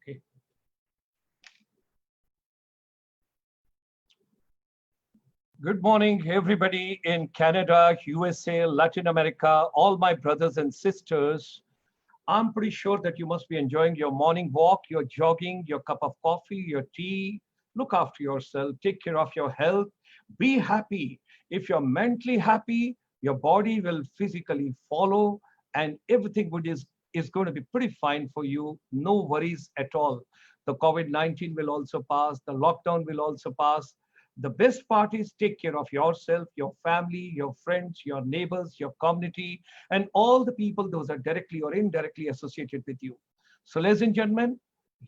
Okay. Good morning, everybody in Canada, USA, Latin America, all my brothers and sisters. I'm pretty sure that you must be enjoying your morning walk, your jogging, your cup of coffee, your tea. Look after yourself, take care of your health, be happy. If you're mentally happy, your body will physically follow, and everything is going to be pretty fine for you. No worries at all. The COVID-19 will also pass, the lockdown will also pass. The best part is take care of yourself, your family, your friends, your neighbors, your community, and all the people those are directly or indirectly associated with you. So ladies and gentlemen,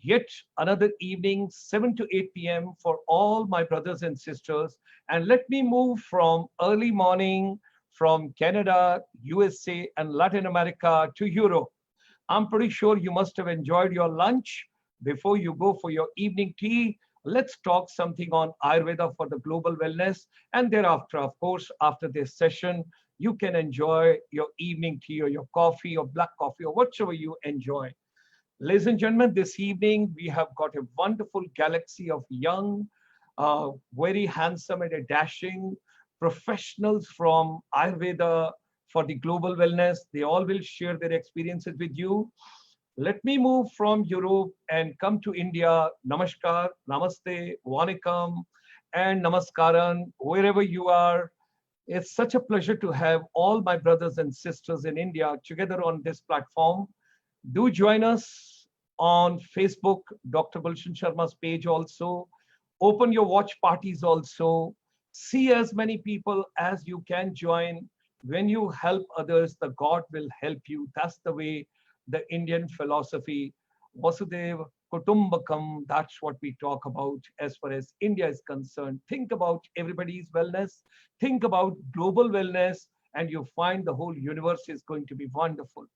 yet another evening, 7 to 8 p.m. for all my brothers and sisters. And let me move from early morning from Canada, USA, and Latin America to Europe. I'm pretty sure you must have enjoyed your lunch before you go for your evening tea. Let's talk something on Ayurveda for the global wellness. And thereafter, of course, after this session, you can enjoy your evening tea or your coffee or black coffee or whatever you enjoy. Ladies and gentlemen, this evening, we have got a wonderful galaxy of young, very handsome and dashing professionals from Ayurveda for the global wellness. They all will share their experiences with you. Let me move from Europe and come to India. Namaskar, Namaste, Vanakkam, and Namaskaran, wherever you are. It's such a pleasure to have all my brothers and sisters in India together on this platform. Do join us on Facebook, Dr. Gulshan Sharma's page also. Open your watch parties also. See as many people as you can join. When you help others, the God will help you. That's the way the Indian philosophy, Vasudeva Kutumbakam, that's what we talk about as far as India is concerned. Think about everybody's wellness, think about global wellness, and you find the whole universe is going to be wonderful.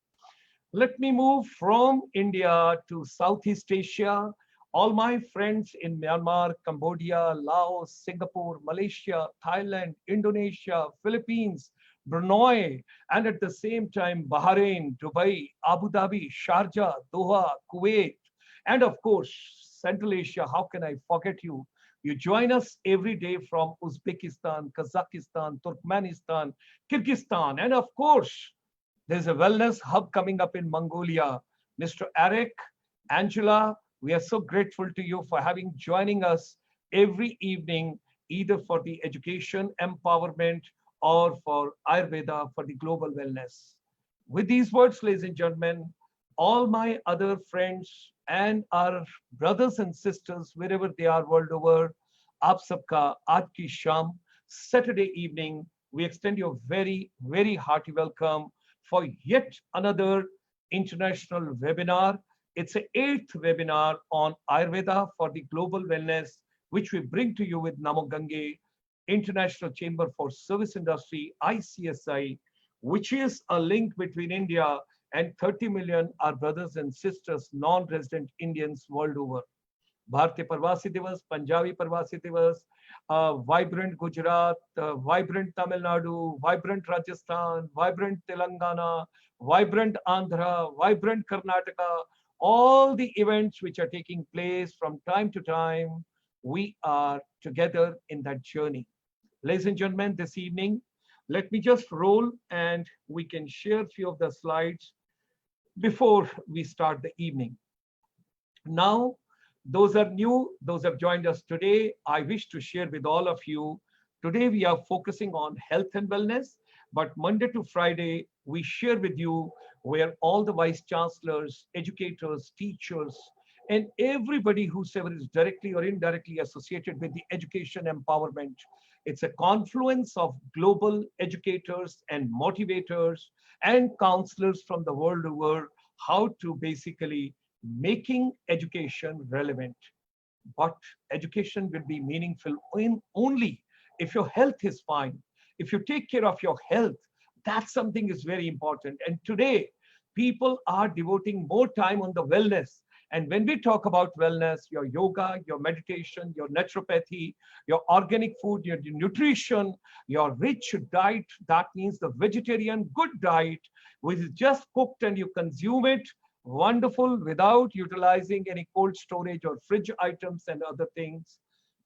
Let me move from India to Southeast Asia. All my friends in Myanmar, Cambodia, Laos, Singapore, Malaysia, Thailand, Indonesia, Philippines, Brunei, and at the same time, Bahrain, Dubai, Abu Dhabi, Sharjah, Doha, Kuwait, and of course, Central Asia. How can I forget you? You join us every day from Uzbekistan, Kazakhstan, Turkmenistan, Kyrgyzstan, and of course, there's a wellness hub coming up in Mongolia. Mr. Eric, Angela, we are so grateful to you for joining us every evening, either for the education, empowerment, or for Ayurveda for the global wellness. With these words, ladies and gentlemen, all my other friends and our brothers and sisters, wherever they are world over, aap sabka aaj ki sham, Saturday evening, we extend you a very, very hearty welcome for yet another international webinar. It's an 8th webinar on Ayurveda for the global wellness, which we bring to you with Namo Gange, International Chamber for Service Industry, ICSI, which is a link between India and 30 million our brothers and sisters, non-resident Indians world over. Bharatiya Parvasi Divas, Punjabi Parvasi Divas, vibrant Gujarat, vibrant Tamil Nadu, vibrant Rajasthan, vibrant Telangana, vibrant Andhra, vibrant Karnataka, all the events which are taking place from time to time, we are together in that journey. Ladies and gentlemen, this evening, let me just roll and we can share a few of the slides before we start the evening. Now, those are new, those have joined us today. I wish to share with all of you. Today, we are focusing on health and wellness, but Monday to Friday, we share with you where all the vice chancellors, educators, teachers, and everybody whosoever is directly or indirectly associated with the education empowerment. It's a confluence of global educators and motivators and counselors from the world over, how to basically making education relevant. But education will be meaningful only if your health is fine. If you take care of your health, that's something is very important. And today, people are devoting more time on the wellness. And when we talk about wellness, your yoga, your meditation, your naturopathy, your organic food, your nutrition, your rich diet, that means the vegetarian good diet, which is just cooked and you consume it, wonderful without utilizing any cold storage or fridge items and other things.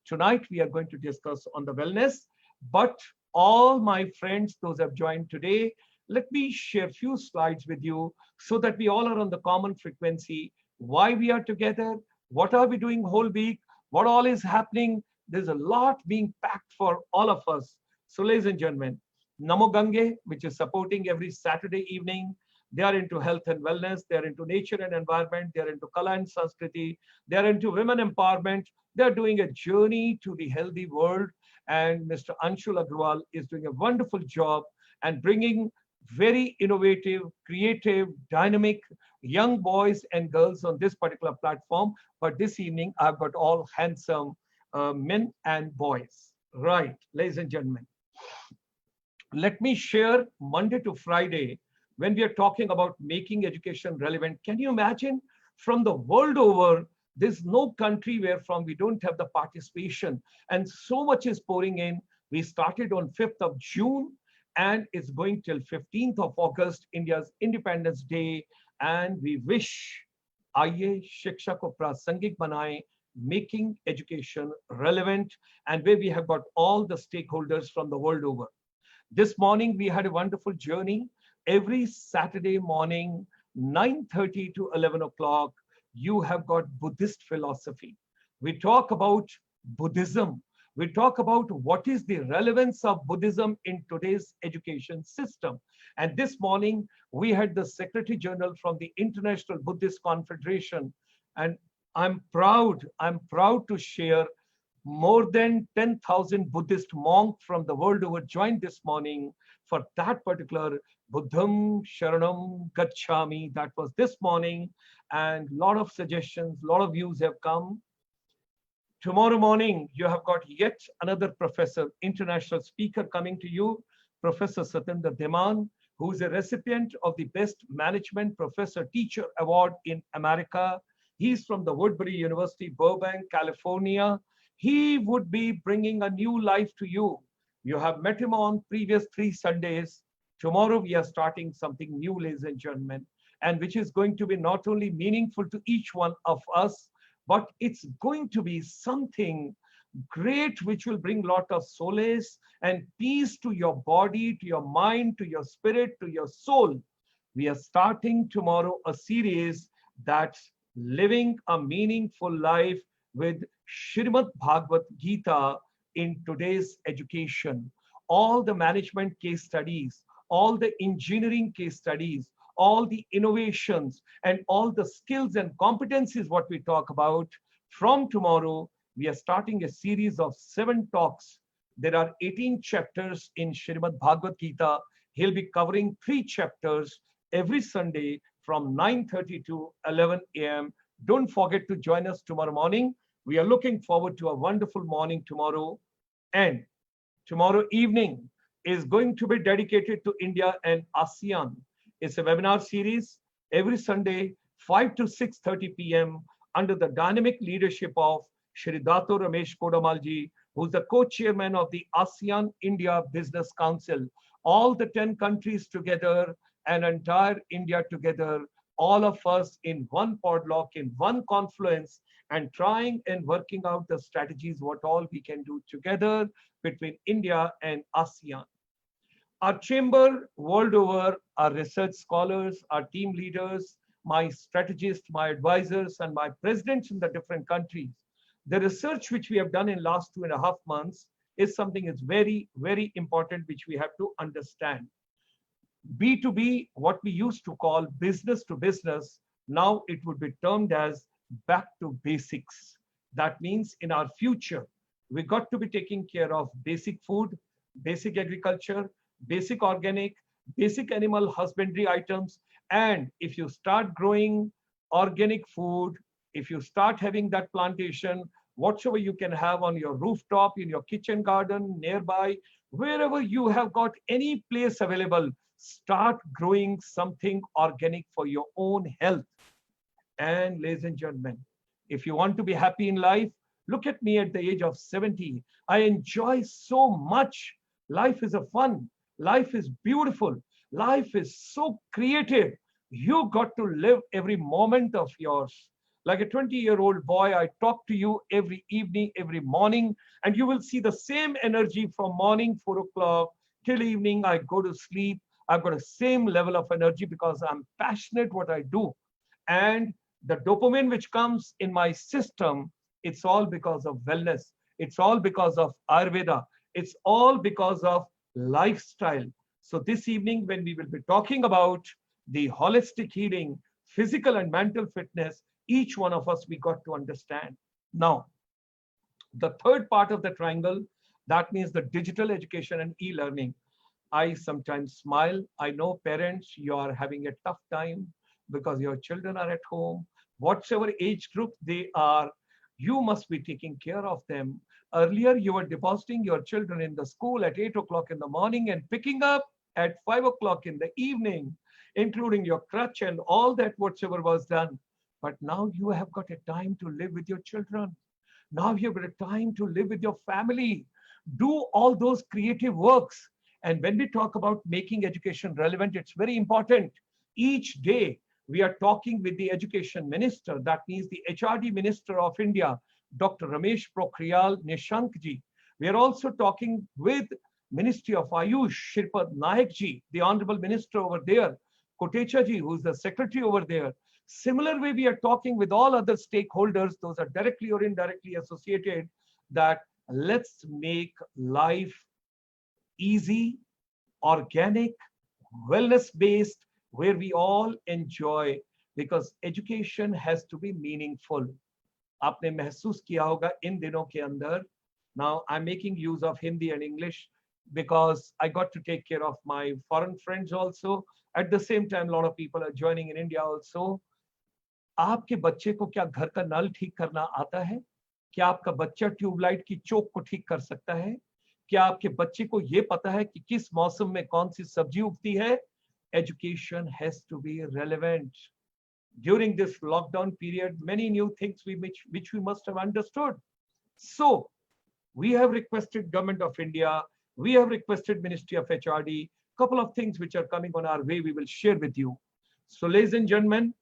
Tonight, we are going to discuss on the wellness, but all my friends, those who have joined today, let me share a few slides with you so that we all are on the common frequency, why we are together, what are we doing whole week, what all is happening. There's a lot being packed for all of us. So ladies and gentlemen, Namo Gange, which is supporting every Saturday evening. They are into health and wellness. They are into nature and environment. They are into Kala and Sanskriti. They are into women empowerment. They are doing a journey to the healthy world. And Mr. Anshul Agrawal is doing a wonderful job and bringing very innovative, creative, dynamic young boys and girls on this particular platform. But this evening, I've got all handsome men and boys. Right, ladies and gentlemen. Let me share Monday to Friday when we are talking about making education relevant. Can you imagine from the world over, there's no country where from we don't have the participation and so much is pouring in. We started on 5th of June and it's going till 15th of August, India's Independence Day. And we wish आइए शिक्षा को प्रासंगिक बनाएं, making education relevant, and where we have got all the stakeholders from the world over. This morning, we had a wonderful journey. Every Saturday morning, 9:30 to 11 o'clock, you have got Buddhist philosophy. We talk about Buddhism. We talk about what is the relevance of Buddhism in today's education system. And this morning, we had the Secretary General from the International Buddhist Confederation. And I'm proud to share more than 10,000 Buddhist monks from the world over joined this morning for that particular Buddham Sharanam Gacchami. That was this morning, and a lot of suggestions, a lot of views have come. Tomorrow morning, you have got yet another professor, international speaker coming to you, Professor Satinder Dhiman, who is a recipient of the Best Management Professor Teacher Award in America. He's from the Woodbury University, Burbank, California. He would be bringing a new life to you. You have met him on previous 3 Sundays. Tomorrow we are starting something new, ladies and gentlemen, and which is going to be not only meaningful to each one of us, but it's going to be something great which will bring a lot of solace and peace to your body, to your mind, to your spirit, to your soul. We are starting tomorrow a series that's living a meaningful life with Srimad Bhagavad Gita in today's education. All the management case studies, all the engineering case studies, all the innovations and all the skills and competencies what we talk about. From tomorrow, we are starting a series of 7 talks. There are 18 chapters in Srimad Bhagavad Gita. He'll be covering 3 chapters every Sunday from 9:30 to 11 a.m. Don't forget to join us tomorrow morning. We are looking forward to a wonderful morning tomorrow. And tomorrow evening is going to be dedicated to India and ASEAN. It's a webinar series every Sunday, 5 to 6:30 p.m. under the dynamic leadership of Shri Dato Ramesh Kodamalji, who's the co-chairman of the ASEAN India Business Council. All the 10 countries together and entire India together, all of us in one podlock, in one confluence, and trying and working out the strategies, what all we can do together between India and ASEAN. Our chamber world over, our research scholars, our team leaders, my strategists, my advisors, and my presidents in the different countries. The research which we have done in last 2.5 months is something that's very, very important, which we have to understand. B2B, what we used to call business to business, now it would be termed as back to basics. That means in our future, we got to be taking care of basic food, basic agriculture, basic organic, basic animal husbandry items. And if you start growing organic food, if you start having that plantation, whatsoever you can have on your rooftop, in your kitchen garden, nearby, wherever you have got any place available, start growing something organic for your own health. And ladies and gentlemen, if you want to be happy in life, look at me at the age of 70. I enjoy so much. Life is a fun. Life is beautiful. Life is so creative. You got to live every moment of yours. Like a 20-year-old boy, I talk to you every evening, every morning, and you will see the same energy from morning 4 o'clock till evening. I go to sleep. I've got the same level of energy because I'm passionate what I do. And the dopamine which comes in my system, it's all because of wellness. It's all because of Ayurveda. It's all because of lifestyle. So this evening, when we will be talking about the holistic healing, physical and mental fitness, each one of us, we got to understand. Now, the third part of the triangle, that means the digital education and e-learning. I sometimes smile. I know parents, you are having a tough time because your children are at home. Whatever age group they are, you must be taking care of them. Earlier, you were depositing your children in the school at 8 o'clock in the morning and picking up at 5 o'clock in the evening, including your crutch and all that whatsoever was done. But now you have got a time to live with your children. Now you've got a time to live with your family. Do all those creative works. And when we talk about making education relevant, it's very important. Each day, we are talking with the education minister, that means the HRD minister of India, Dr. Ramesh Pokhriyal Nishank ji. We are also talking with Ministry of Ayush, Shirpad Naik ji, the honorable minister over there, Kotecha ji, who's the secretary over there. Similar way, we are talking with all other stakeholders, those are directly or indirectly associated, that let's make life easy, organic, wellness-based, where we all enjoy, because education has to be meaningful. आपने महसूस किया होगा इन दिनों के अंदर. Now I'm making use of Hindi and English because I got to take care of my foreign friends also. At the same time, a lot of people are joining in India also. आपके बच्चे को क्या घर का नल ठीक करना आता है? क्या आपका बच्चा ट्यूबलाइट की चोक को ठीक कर सकता है? क्या आपके बच्चे को ये पता है कि किस मौसम में कौन सी सब्जी उगती है? Education has to be relevant. During this lockdown period, many new things which we must have understood. So we have requested Government of India, we have requested Ministry of HRD, couple of things which are coming on our way, we will share with you. So ladies and gentlemen,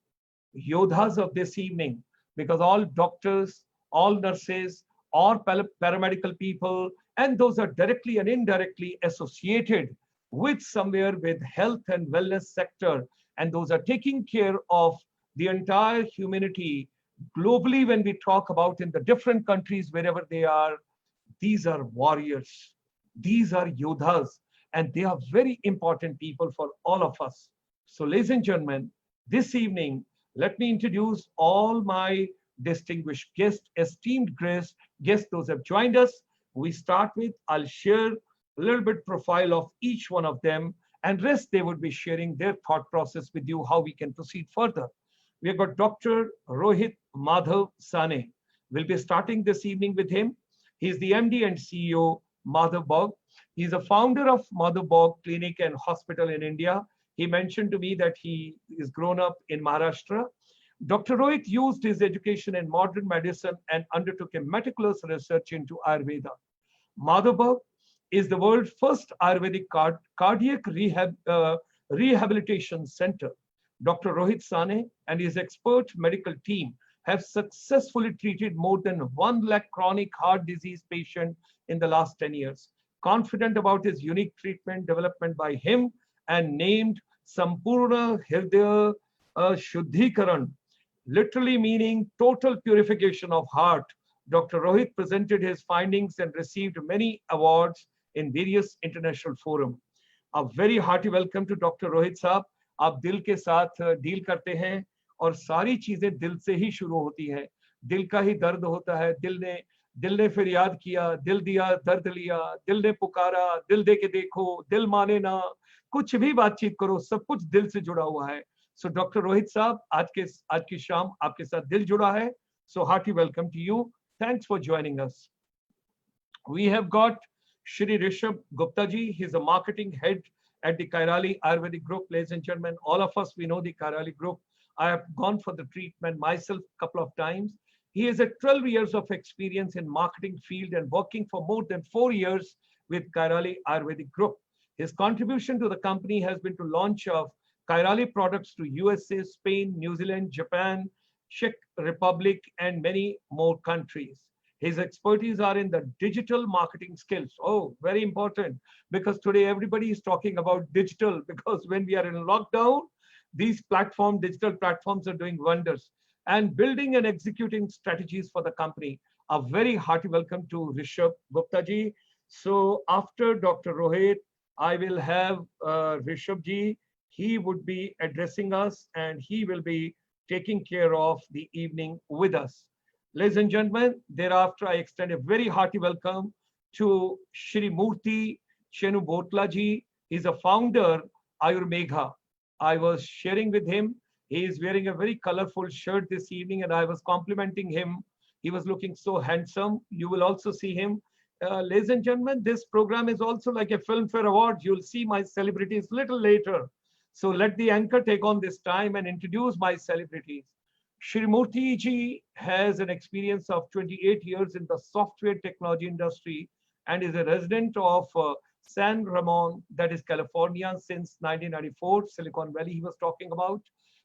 yodhas of this evening, because all doctors, all nurses, all paramedical people, and those are directly and indirectly associated with somewhere with health and wellness sector, and those are taking care of the entire humanity globally. When we talk about in the different countries, wherever they are, these are warriors, these are yodhas, and they are very important people for all of us. So ladies and gentlemen, this evening, let me introduce all my distinguished guests, esteemed guests, those who have joined us. We start with, I'll share a little bit profile of each one of them, and rest they would be sharing their thought process with you, how we can proceed further. We have got Dr. Rohit Madhav Sane. We'll be starting this evening with him. He's the MD and CEO, Madhav Bog. He's a founder of Madhav Bog Clinic and Hospital in India. He mentioned to me that he is grown up in Maharashtra. Dr. Rohit used his education in modern medicine and undertook a meticulous research into Ayurveda. Madhav Bog is the world's first Ayurvedic cardiac rehabilitation center. Dr. Rohit Sane and his expert medical team have successfully treated more than 1 lakh chronic heart disease patients in the last 10 years. Confident about his unique treatment development by him and named Sampurna Hridaya Shuddhikaran, literally meaning total purification of heart. Dr. Rohit presented his findings and received many awards in various international forums. A very hearty welcome to Dr. Rohit Saab. आप दिल के साथ deal करते हैं और सारी चीजें दिल से ही शुरू होती हैं. दिल का ही दर्द होता है. दिल ने फिर याद किया, दिल दिया, दर्द लिया, दिल ने पुकारा, दिल दे के देखो, दिल माने ना, कुछ भी बातचीत करो, सब कुछ दिल से जुड़ा हुआ है. So Dr. Rohit Saab, आज की शाम आपके साथ दिल जुड़ा है. So hearty welcome to you. Thanks for joining us. We have got Shri Rishabh Gupta ji. He's a marketing head at the Kairali Ayurvedic Group. Ladies and gentlemen, all of us, we know the Kairali Group. I have gone for the treatment myself a couple of times. He has a 12 years of experience in marketing field and working for more than 4 years with Kairali Ayurvedic Group. His contribution to the company has been to launch of Kairali products to USA, Spain, New Zealand, Japan, Czech Republic, and many more countries. His expertise are in the digital marketing skills. Oh, very important, because today everybody is talking about digital, because when we are in lockdown, these digital platforms are doing wonders. And building and executing strategies for the company. A very hearty welcome to Rishabh Gupta ji. So after Dr. Rohit, I will have Rishabh ji. He would be addressing us and he will be taking care of the evening with us. Ladies and gentlemen, thereafter I extend a very hearty welcome to Shri Murthy Chenu Botla ji. He's a founder, Ayurveda. I was sharing with him. He is wearing a very colorful shirt this evening and I was complimenting him. He was looking so handsome. You will also see him. Ladies and gentlemen, this program is also like a Filmfare Award. You'll see my celebrities little later. So let the anchor take on this time and introduce my celebrities. Shri Murthy ji has an experience of 28 years in the software technology industry and is a resident of San Ramon, that is California, since 1994, Silicon Valley he was talking about.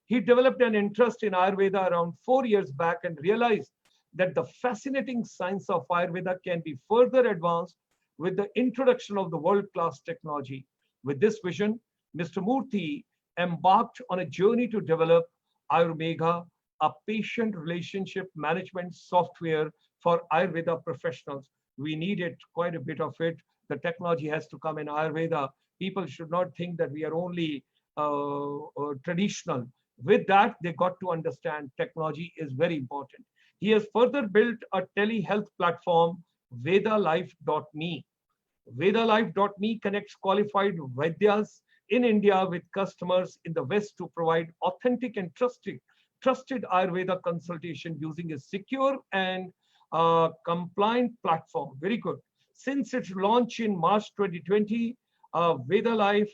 He developed an interest in Ayurveda around 4 years back and realized that the fascinating science of Ayurveda can be further advanced with the introduction of the world-class technology. With this vision, Mr. Murthy embarked on a journey to develop Ayurveda, a patient relationship management software for Ayurveda professionals. We needed quite a bit of it. The technology has to come in Ayurveda. People should not think that we are only traditional. With that, they got to understand technology is very important. He has further built a telehealth platform, VedaLife.me. VedaLife.me connects qualified Vedas in India with customers in the West to provide authentic and trusted Ayurveda consultation using a secure and compliant platform. Very good. Since its launch in March 2020, VedaLife,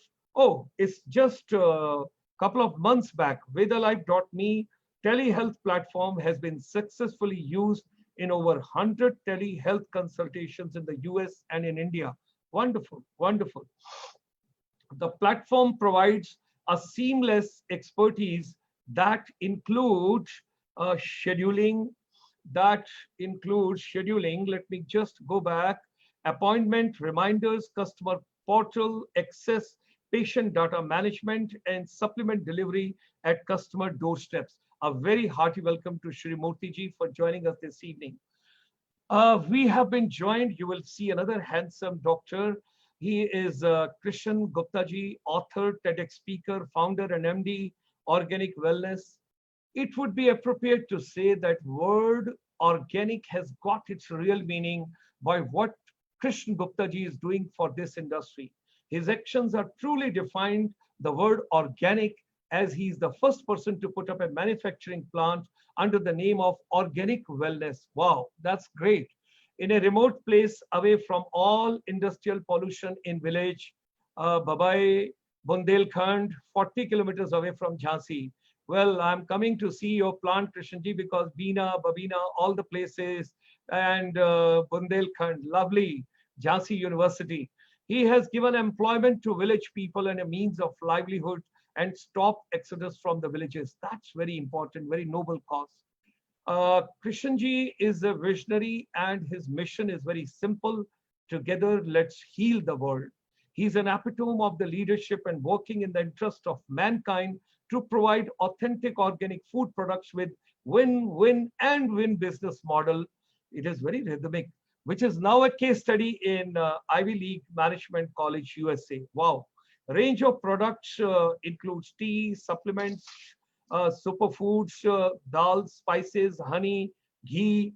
it's just a couple of months back, VedaLife.me telehealth platform has been successfully used in over 100 telehealth consultations in the US and in India. Wonderful, wonderful. The platform provides a seamless expertise that includes scheduling. Let me just go back. Appointment reminders, customer portal access, patient data management, and supplement delivery at customer doorsteps. A very hearty welcome to Shri Murthy ji for joining us this evening. We have been joined, you will see another handsome doctor. He is Krishan Gupta ji, author, TEDx speaker, founder and MD, Organic Wellness. It would be appropriate to say that word organic has got its real meaning by what Krishan Gupta ji is doing for this industry. His actions are truly defined the word organic, as he is the first person to put up a manufacturing plant under the name of Organic Wellness. Wow, that's great. In a remote place away from all industrial pollution in village Babai, Bundelkhand, 40 kilometers away from Jhansi. Well, I'm coming to see your plant, Krishanji, because Bina, Babina, all the places, and Bundelkhand, lovely, Jhansi University. He has given employment to village people and a means of livelihood and stop exodus from the villages. That's very important, very noble cause. Krishanji is a visionary and his mission is very simple. Together, let's heal the world. He's an epitome of the leadership and working in the interest of mankind to provide authentic organic food products with win-win and win business model. It is very rhythmic, which is now a case study in Ivy League Management College, USA. Wow. Range of products includes tea, supplements, superfoods, dals, spices, honey, ghee,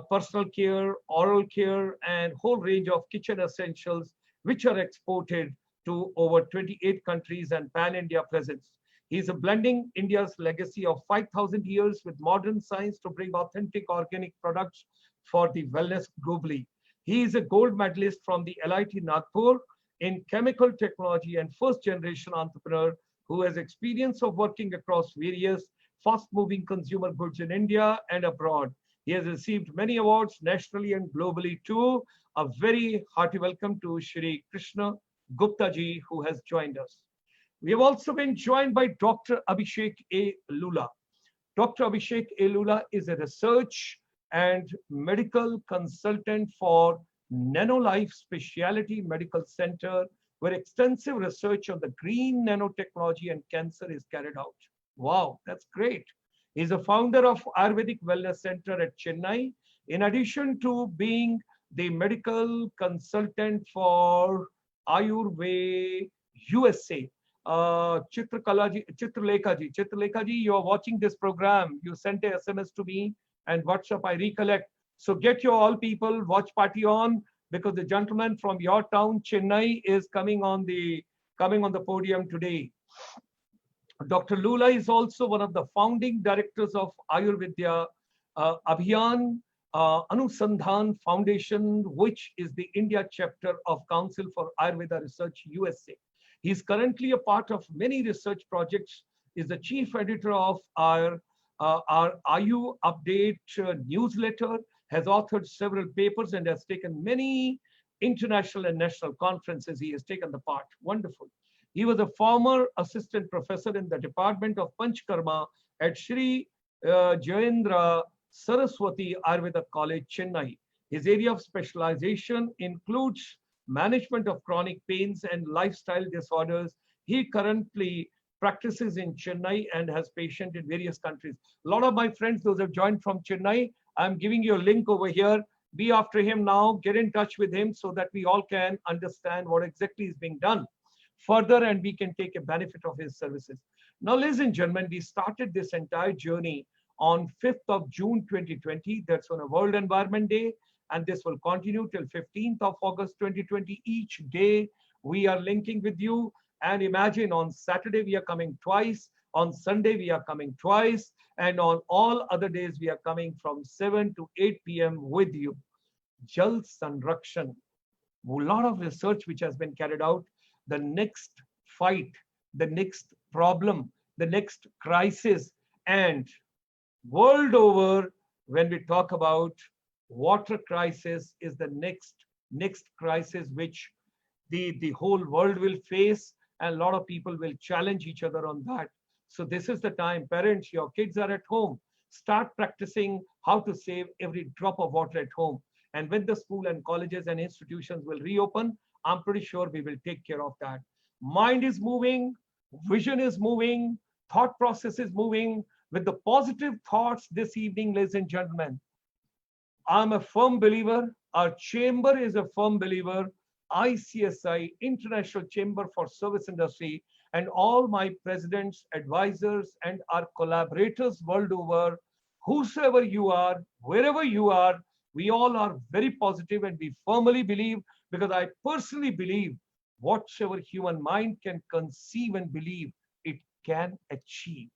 personal care, oral care, and whole range of kitchen essentials, which are exported to over 28 countries and pan-India presence. He's blending India's legacy of 5,000 years with modern science to bring authentic organic products for the wellness globally. He is a gold medalist from the LIT Nagpur in chemical technology and first generation entrepreneur who has experience of working across various fast-moving consumer goods in India and abroad. He has received many awards nationally and globally too. A very hearty welcome to Shri Krishna Gupta ji, who has joined us. We have also been joined by Dr. Abhishek A. Lula. Dr. Abhishek A. Lula is a research and medical consultant for NanoLife Specialty Medical Center, where extensive research on the green nanotechnology and cancer is carried out. Wow, that's great. He's a founder of Ayurvedic Wellness Center at Chennai. In addition to being the medical consultant for Ayurveda USA, Chitralekha ji, you are watching this program. You sent a SMS to me and WhatsApp, I recollect. So get your all people, watch party on, because the gentleman from your town, Chennai, is coming on the podium today. Dr. Lula is also one of the founding directors of Ayurveda Abhiyan Anusandhan Foundation, which is the India chapter of Council for Ayurveda Research USA. He is currently a part of many research projects, is the chief editor of our Ayu Update newsletter, has authored several papers and has taken many international and national conferences. He has taken the part. Wonderful. He was a former assistant professor in the Department of Panchkarma at Sri Jayendra Saraswati Ayurveda College, Chennai. His area of specialization includes management of chronic pains and lifestyle disorders. He currently practices in Chennai and has patients in various countries. A lot of my friends, those have joined from Chennai, I'm giving you a link over here. Be after him now, get in touch with him so that we all can understand what exactly is being done further and we can take a benefit of his services. Now, ladies and gentlemen, we started this entire journey on 5th of June 2020. That's on a World Environment Day. And this will continue till 15th of August 2020. Each day we are linking with you. And imagine on Saturday we are coming twice. On Sunday we are coming twice. And on all other days we are coming from 7 to 8 p.m. with you. Jal Sanrakshan. A lot of research which has been carried out. The next fight, the next problem, the next crisis, and world over, when we talk about water crisis, is the next crisis which the whole world will face, and a lot of people will challenge each other on that. So this is the time, parents, your kids are at home, start practicing how to save every drop of water at home. And when the school and colleges and institutions will reopen, I'm pretty sure we will take care of that. Mind is moving, vision is moving, thought process is moving. With the positive thoughts this evening, ladies and gentlemen, I'm a firm believer, our chamber is a firm believer, ICSI, International Chamber for Service Industry, and all my presidents, advisors, and our collaborators world over, whosoever you are, wherever you are, we all are very positive and we firmly believe, because I personally believe whatsoever human mind can conceive and believe, it can achieve.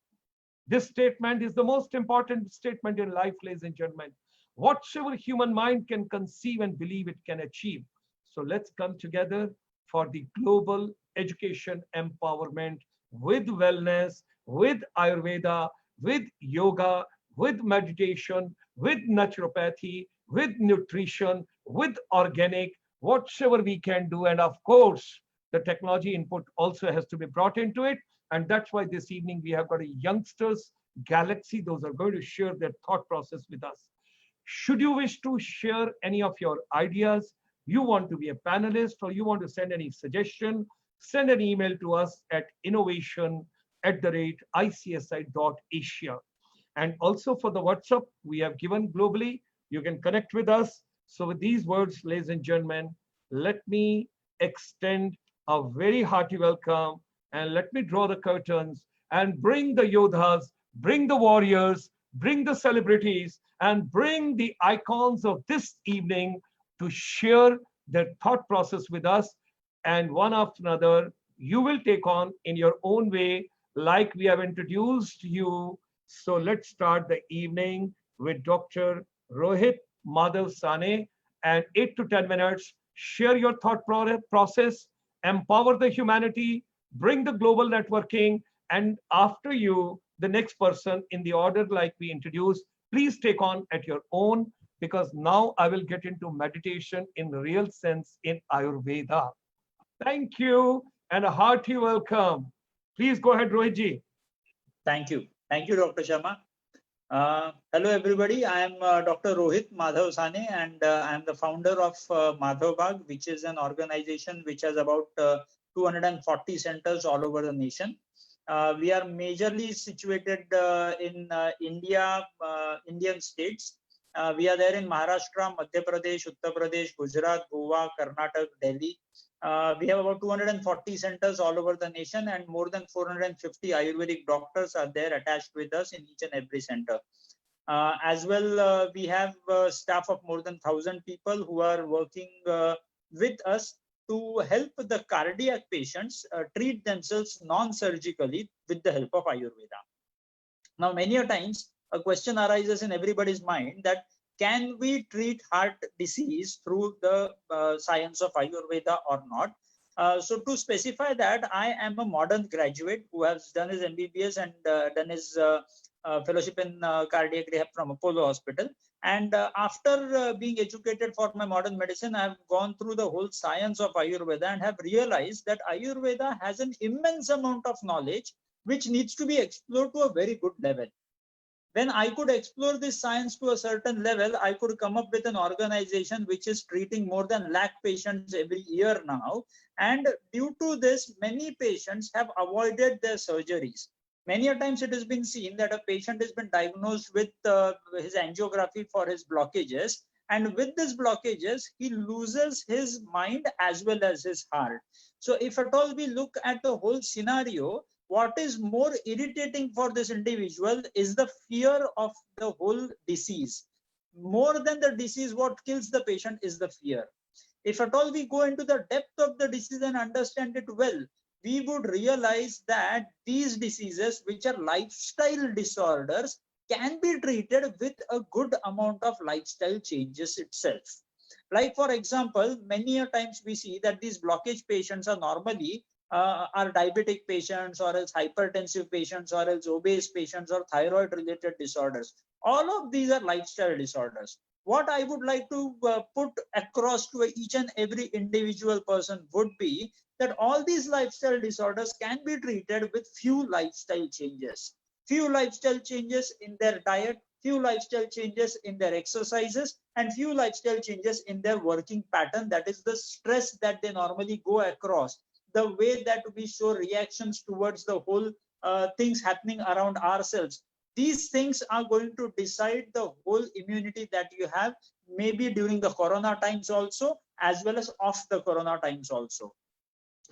This statement is the most important statement in life, ladies and gentlemen. Whatsoever human mind can conceive and believe, it can achieve. So let's come together for the global education empowerment with wellness, with Ayurveda, with yoga, with meditation, with naturopathy, with nutrition, with organic, whatsoever we can do. And of course, the technology input also has to be brought into it. And that's why this evening we have got a youngsters galaxy. Those are going to share their thought process with us. Should you wish to share any of your ideas, you want to be a panelist, or you want to send any suggestion, send an email to us at innovation@icsi.asia. And also for the WhatsApp, we have given globally. You can connect with us. So with these words, ladies and gentlemen, let me extend a very hearty welcome, and let me draw the curtains and bring the yodhas, bring the warriors, bring the celebrities, and bring the icons of this evening to share their thought process with us. And one after another, you will take on in your own way, like we have introduced you. So let's start the evening with Dr. Rohit Madhav Sane, and 8 to 10 minutes, share your thought process, empower the humanity, bring the global networking, and after you, the next person in the order like we introduced, please take on at your own, because now I will get into meditation in the real sense in Ayurveda. Thank you and a hearty welcome. Please go ahead, Rohit ji. Thank you. Thank you, Dr. Sharma. Hello, everybody. I am Dr. Rohit Madhav Sane, and I am the founder of Madhav Bagh, which is an organization which has about 240 centers all over the nation. We are majorly situated in India, Indian states. We are there in Maharashtra, Madhya Pradesh, Uttar Pradesh, Gujarat, Goa, Karnataka, Delhi. We have about 240 centers all over the nation, and more than 450 Ayurvedic doctors are there attached with us in each and every center. As well, we have staff of more than 1,000 people who are working with us to help the cardiac patients treat themselves non-surgically with the help of Ayurveda. Now, many a times, a question arises in everybody's mind that can we treat heart disease through the science of Ayurveda or not? So to specify that, I am a modern graduate who has done his MBBS and done his fellowship in cardiac rehab from Apollo Hospital. And after being educated for my modern medicine, I have gone through the whole science of Ayurveda and have realized that Ayurveda has an immense amount of knowledge which needs to be explored to a very good level. When I could explore this science to a certain level, I could come up with an organization which is treating more than 1 lakh patients every year now. And due to this, many patients have avoided their surgeries. Many a times it has been seen that a patient has been diagnosed with his angiography for his blockages. And with these blockages, he loses his mind as well as his heart. So if at all we look at the whole scenario, what is more irritating for this individual is the fear of the whole disease. More than the disease, what kills the patient is the fear. If at all we go into the depth of the disease and understand it well, we would realize that these diseases, which are lifestyle disorders, can be treated with a good amount of lifestyle changes itself. Like, for example, many a times we see that these blockage patients are normally are diabetic patients, or else hypertensive patients, or else obese patients, or thyroid related disorders. All of these are lifestyle disorders. What I would like to put across to each and every individual person would be that all these lifestyle disorders can be treated with few lifestyle changes. Few lifestyle changes in their diet, few lifestyle changes in their exercises, and few lifestyle changes in their working pattern. That is the stress that they normally go across, the way that we show reactions towards the whole things happening around ourselves. These things are going to decide the whole immunity that you have, maybe during the corona times also, as well as off the corona times also.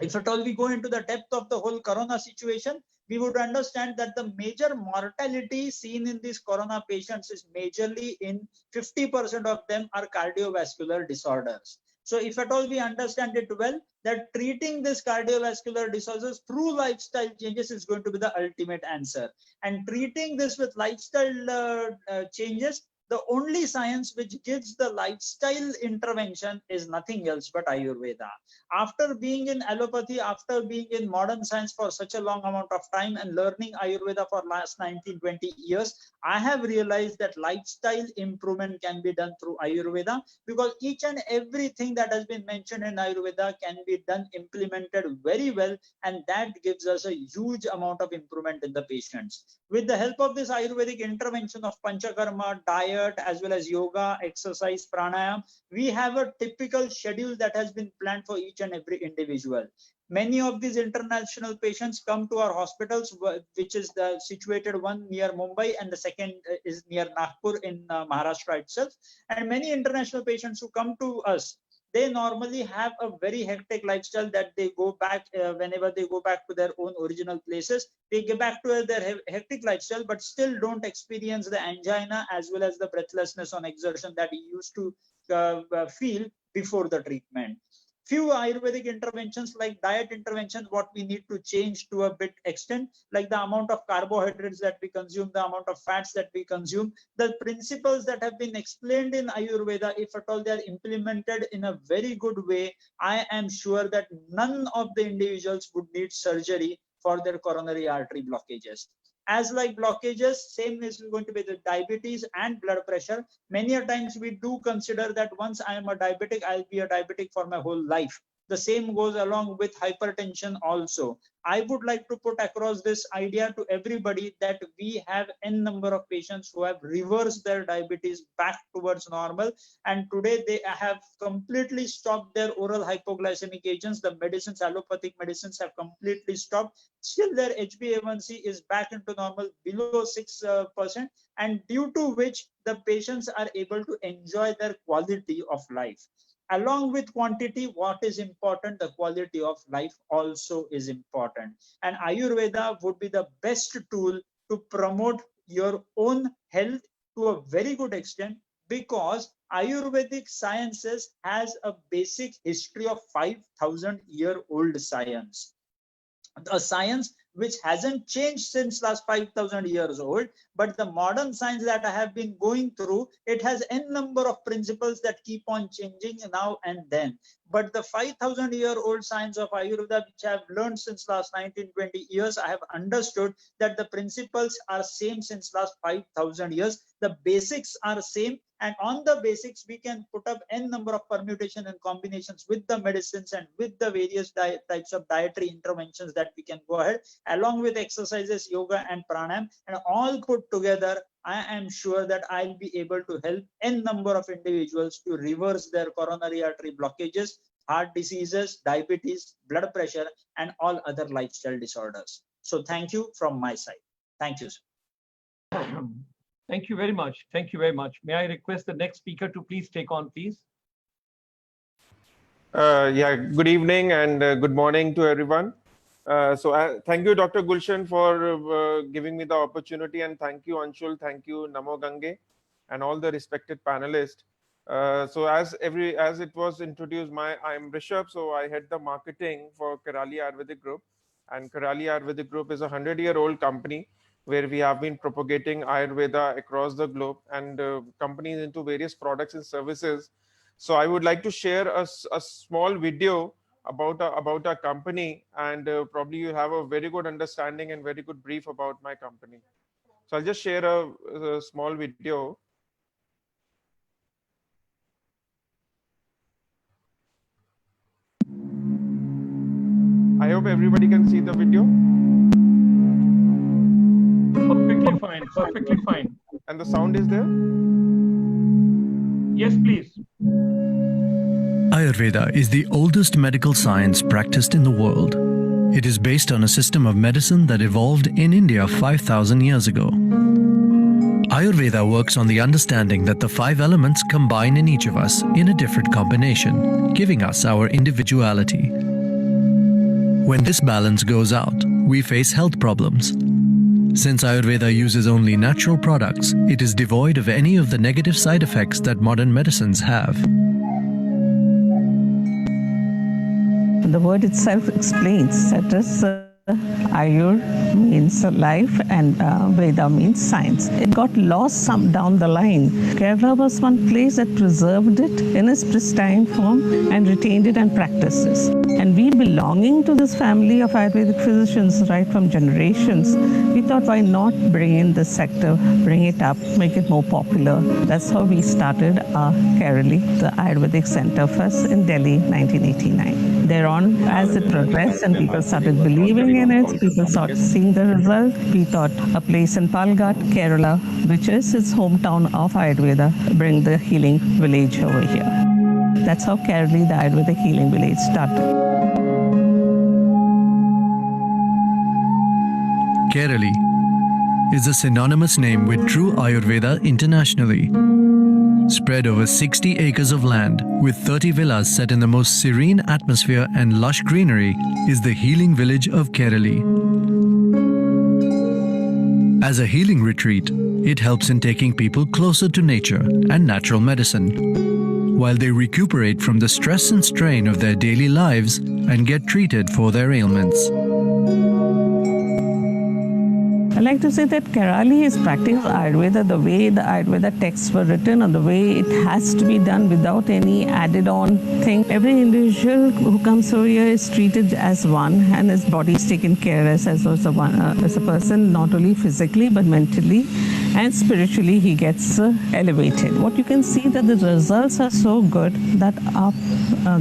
If at all we go into the depth of the whole corona situation, we would understand that the major mortality seen in these corona patients is majorly in 50% of them are cardiovascular disorders. So if at all we understand it well, that treating this cardiovascular disorders through lifestyle changes is going to be the ultimate answer. And treating this with lifestyle changes, the only science which gives the lifestyle intervention is nothing else but Ayurveda. After being in allopathy, after being in modern science for such a long amount of time and learning Ayurveda for last 19-20 years, I have realized that lifestyle improvement can be done through Ayurveda, because each and everything that has been mentioned in Ayurveda can be done, implemented very well, and that gives us a huge amount of improvement in the patients. With the help of this Ayurvedic intervention of Panchakarma, diet, as well as yoga, exercise, pranayam, we have a typical schedule that has been planned for each and every individual. Many of these international patients come to our hospitals, which is situated one near Mumbai and the second is near Nagpur in Maharashtra itself. And many international patients who come to us, they normally have a very hectic lifestyle that they go back, whenever they go back to their own original places, they get back to their hectic lifestyle, but still don't experience the angina as well as the breathlessness on exertion that he used to feel before the treatment. Few Ayurvedic interventions like diet interventions, what we need to change to a bit extent, like the amount of carbohydrates that we consume, the amount of fats that we consume, the principles that have been explained in Ayurveda, if at all they are implemented in a very good way, I am sure that none of the individuals would need surgery for their coronary artery blockages. As like blockages, same is going to be the diabetes and blood pressure. Many a times we do consider that once I am a diabetic, I'll be a diabetic for my whole life. The same goes along with hypertension also. I would like to put across this idea to everybody that we have n number of patients who have reversed their diabetes back towards normal, and today they have completely stopped their oral hypoglycemic agents. The medicines, allopathic medicines, have completely stopped. Still their HbA1c is back into normal, below 6%, and due to which the patients are able to enjoy their quality of life. Along with quantity, what is important? The quality of life also is important. And Ayurveda would be the best tool to promote your own health to a very good extent, because Ayurvedic sciences has a basic history of 5,000-year-old science. A science which hasn't changed since last 5,000 years old, but the modern science that I have been going through, it has n number of principles that keep on changing now and then. But the 5,000-year-old science of Ayurveda, which I have learned since last 19-20 years, I have understood that the principles are same since last 5,000 years. The basics are same, and on the basics we can put up n number of permutation and combinations with the medicines and with the various types of dietary interventions that we can go ahead, along with exercises, yoga and pranayam, and all put together. I am sure that I'll be able to help n number of individuals to reverse their coronary artery blockages, heart diseases, diabetes, blood pressure, and all other lifestyle disorders. So thank you from my side. Thank you, sir. Thank you very much. Thank you very much. May I request the next speaker to please take on, please? Yeah, good evening and good morning to everyone. Thank you, Dr. Gulshan, for giving me the opportunity, and thank you, Anshul, thank you, Namo Gange, and all the respected panelists. As it was introduced, I'm Rishabh, so I head the marketing for Karali Ayurvedic Group, and Karali Ayurvedic Group is a 100-year-old company where we have been propagating Ayurveda across the globe, and companies into various products and services. So I would like to share a small video about our company, and probably you have a very good understanding and very good brief about my company. So I'll just share a small video. I hope everybody can see the video. Perfectly fine, perfectly fine. And the sound is there? Yes, please. Ayurveda is the oldest medical science practiced in the world. It is based on a system of medicine that evolved in India 5,000 years ago. Ayurveda works on the understanding that the 5 elements combine in each of us in a different combination, giving us our individuality. When this balance goes out, we face health problems. Since Ayurveda uses only natural products, it is devoid of any of the negative side effects that modern medicines have. The word itself explains that Ayur means life and Veda means science. It got lost down the line. Kerala was one place that preserved it in its pristine form and retained it and practiced this. And we, belonging to this family of Ayurvedic physicians right from generations, we thought, why not bring in this sector, bring it up, make it more popular. That's how we started Kerala, the Ayurvedic Center, first in Delhi, 1989. Thereon, as it progressed and people started believing in it, people started seeing the result, we thought a place in Palghat, Kerala, which is its hometown of Ayurveda, bring the healing village over here. That's how Kerala, the Ayurvedic healing village, started. Kerala is a synonymous name with true Ayurveda internationally. Spread over 60 acres of land with 30 villas set in the most serene atmosphere and lush greenery is the healing village of Kerala. As a healing retreat, it helps in taking people closer to nature and natural medicine, while they recuperate from the stress and strain of their daily lives and get treated for their ailments. I like to say that Kerala is practicing Ayurveda the way the Ayurveda texts were written, or the way it has to be done without any added on thing. Every individual who comes over here is treated as one, and his body is taken care as a person, not only physically but mentally and spiritually. He gets elevated. What you can see that the results are so good that our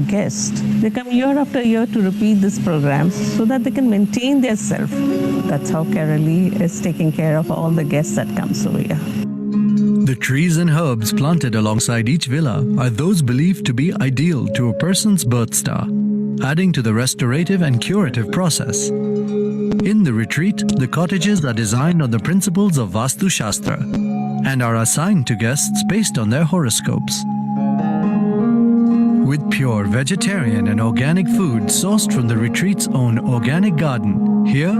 guests, they come year after year to repeat this program so that they can maintain their self. That's how Kerala is taking care of all the guests that comes over here. The trees and herbs planted alongside each villa are those believed to be ideal to a person's birth star, adding to the restorative and curative process. In the retreat, the cottages are designed on the principles of Vastu Shastra and are assigned to guests based on their horoscopes. With pure vegetarian and organic food sourced from the retreat's own organic garden, here,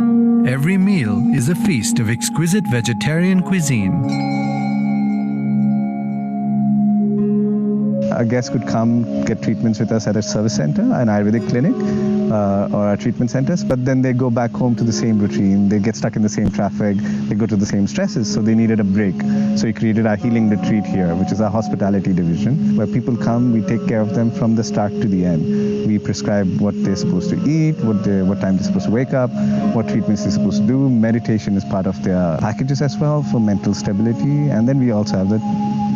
every meal is a feast of exquisite vegetarian cuisine. A guest could come get treatments with us at a service center, an Ayurvedic clinic, or our treatment centers, but then they go back home to the same routine. They get stuck in the same traffic. They go to the same stresses, so they needed a break. So we created our healing retreat here, which is our hospitality division, where people come, we take care of them from the start to the end. We prescribe what they're supposed to eat, what time they're supposed to wake up, what treatments they're supposed to do. Meditation is part of their packages as well for mental stability. And then we also have the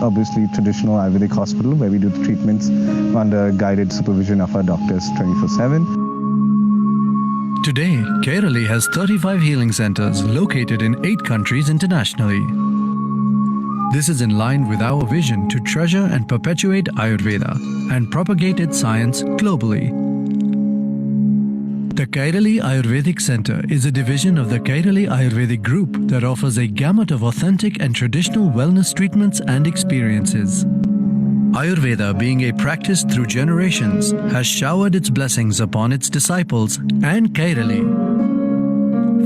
obviously traditional Ayurvedic hospital where we do the treatments under guided supervision of our doctors 24/7. Today, Kerala has 35 healing centers located in 8 countries internationally. This is in line with our vision to treasure and perpetuate Ayurveda and propagate its science globally. The Kairali Ayurvedic Center is a division of the Kairali Ayurvedic Group that offers a gamut of authentic and traditional wellness treatments and experiences. Ayurveda, being a practice through generations, has showered its blessings upon its disciples, and Kairali,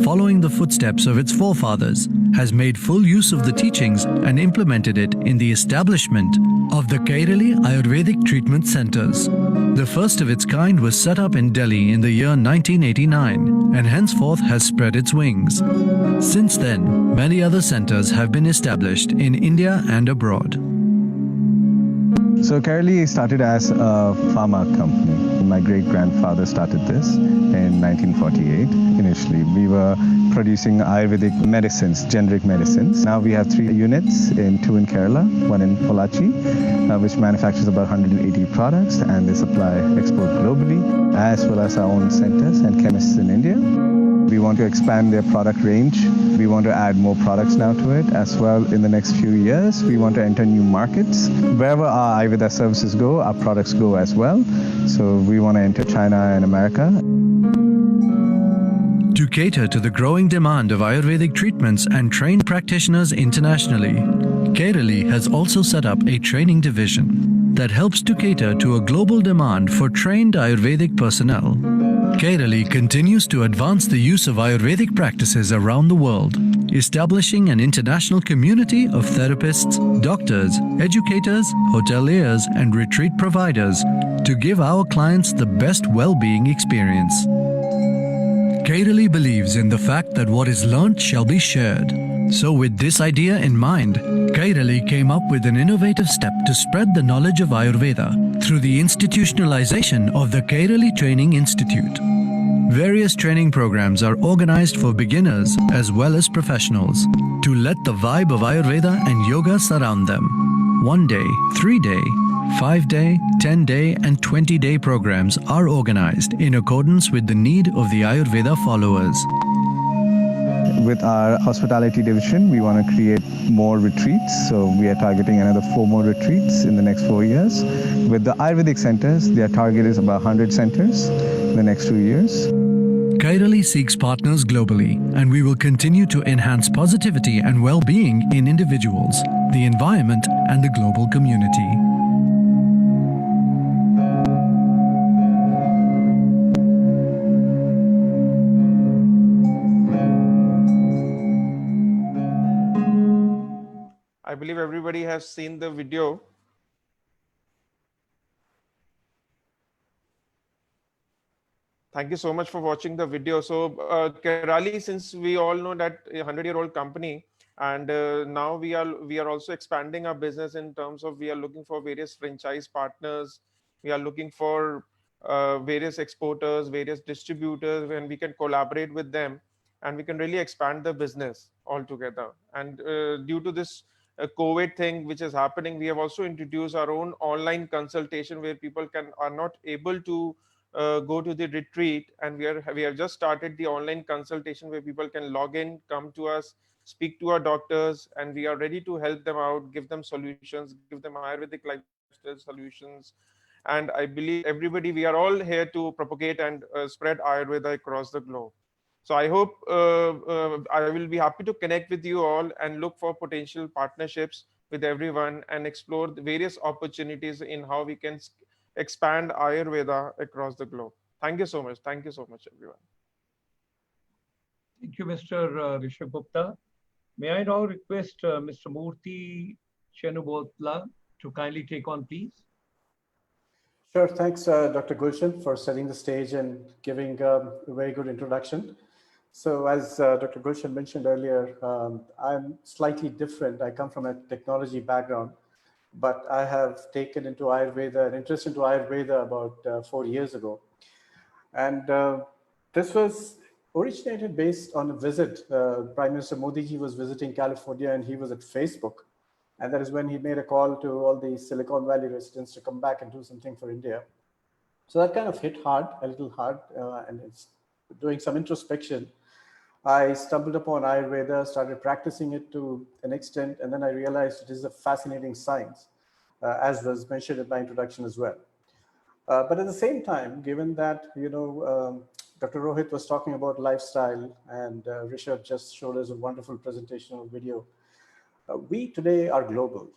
following the footsteps of its forefathers, has made full use of the teachings and implemented it in the establishment of the Kairali Ayurvedic Treatment Centers. The first of its kind was set up in Delhi in the year 1989 and henceforth has spread its wings. Since then, many other centers have been established in India and abroad. So Kerala started as a pharma company. My great-grandfather started this in 1948. Initially, we were producing Ayurvedic medicines, generic medicines. Now we have 3 units, 2 in Kerala, 1 in Pollachi, which manufactures about 180 products, and they supply export globally, as well as our own centers and chemists in India. We want to expand their product range. We want to add more products now to it as well. In the next few years, we want to enter new markets. Wherever our Ayurveda services go, our products go as well. So we want to enter China and America. To cater to the growing demand of Ayurvedic treatments and trained practitioners internationally, Kerala has also set up a training division that helps to cater to a global demand for trained Ayurvedic personnel. Kerala continues to advance the use of Ayurvedic practices around the world, establishing an international community of therapists, doctors, educators, hoteliers, and retreat providers to give our clients the best well-being experience. Kerala believes in the fact that what is learnt shall be shared. So with this idea in mind, Kerala came up with an innovative step to spread the knowledge of Ayurveda through the institutionalization of the Kerala Training Institute. Various training programs are organized for beginners as well as professionals to let the vibe of Ayurveda and yoga surround them. 1 day, 3 day, 5 day, 10 day and 20 day programs are organized in accordance with the need of the Ayurveda followers. With our hospitality division, we want to create more retreats. So we are targeting another 4 more retreats in the next 4 years. With the Ayurvedic centers, their target is about 100 centers in the next 2 years. Kerala seeks partners globally, and we will continue to enhance positivity and well-being in individuals, the environment, and the global community. I believe everybody has seen the video. Thank you so much for watching the video. So Kerali, since we all know that a 100-year-old company, and now we are also expanding our business in terms of we are looking for various franchise partners. We are looking for various exporters, various distributors, and we can collaborate with them, and we can really expand the business altogether. And due to this COVID thing which is happening, we have also introduced our own online consultation where people are not able to go to the retreat, and we have just started the online consultation where people can log in, come to us, speak to our doctors, and we are ready to help them out, give them solutions, give them Ayurvedic lifestyle solutions. And I believe everybody, we are all here to propagate and spread Ayurveda across the globe. So I hope I will be happy to connect with you all and look for potential partnerships with everyone and explore the various opportunities in how we can expand Ayurveda across the globe. Thank you so much. Thank you so much, everyone. Thank you, Mr. Rishabh Gupta. May I now request Mr. Murthy Chenubotla to kindly take on, please? Sure. Thanks, Dr. Gulshan, for setting the stage and giving a very good introduction. So as Dr. Gulshan mentioned earlier, I'm slightly different. I come from a technology background, but I have taken into Ayurveda, an interest into Ayurveda about 4 years ago. And this was originated based on a visit. Prime Minister Modi ji was visiting California and he was at Facebook. And that is when he made a call to all the Silicon Valley residents to come back and do something for India. So that kind of hit hard, a little hard, and it's doing some introspection. I stumbled upon Ayurveda, started practicing it to an extent, and then I realized it is a fascinating science, as was mentioned in my introduction as well. But at the same time, given that, Dr. Rohit was talking about lifestyle and Rishabh just showed us a wonderful presentation of video. We today are global.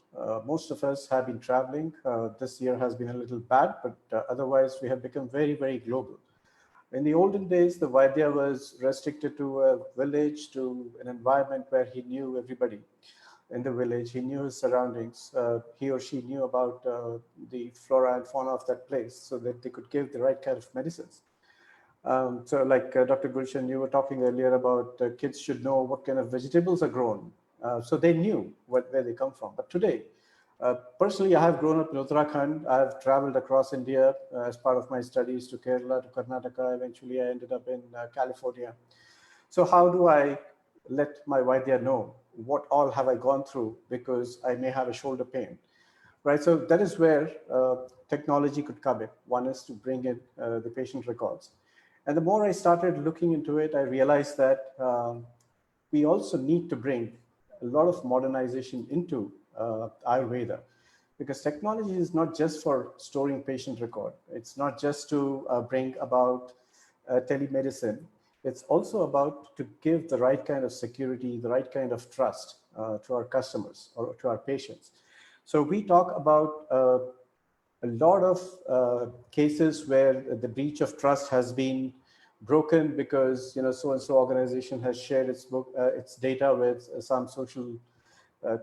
Most of us have been traveling. This year has been a little bad, but otherwise we have become very, very global. In the olden days, the Vaidya was restricted to a village, to an environment where he knew everybody in the village. He knew his surroundings. He or she knew about the flora and fauna of that place so that they could give the right kind of medicines. So like Dr. Gulshan, you were talking earlier about kids should know what kind of vegetables are grown. So they knew where they come from. But today, personally, I have grown up in Uttarakhand. I've traveled across India as part of my studies to Kerala, to Karnataka. Eventually, I ended up in California. So how do I let my Vaidya know what all have I gone through because I may have a shoulder pain, right? So that is where technology could come in. One is to bring in the patient records. And the more I started looking into it, I realized that we also need to bring a lot of modernization into Ayurveda, because technology is not just for storing patient record. It's not just to bring about telemedicine. It's also about to give the right kind of security, the right kind of trust to our customers or to our patients. So we talk about a lot of cases where the breach of trust has been broken because so-and-so organization has shared its data with some social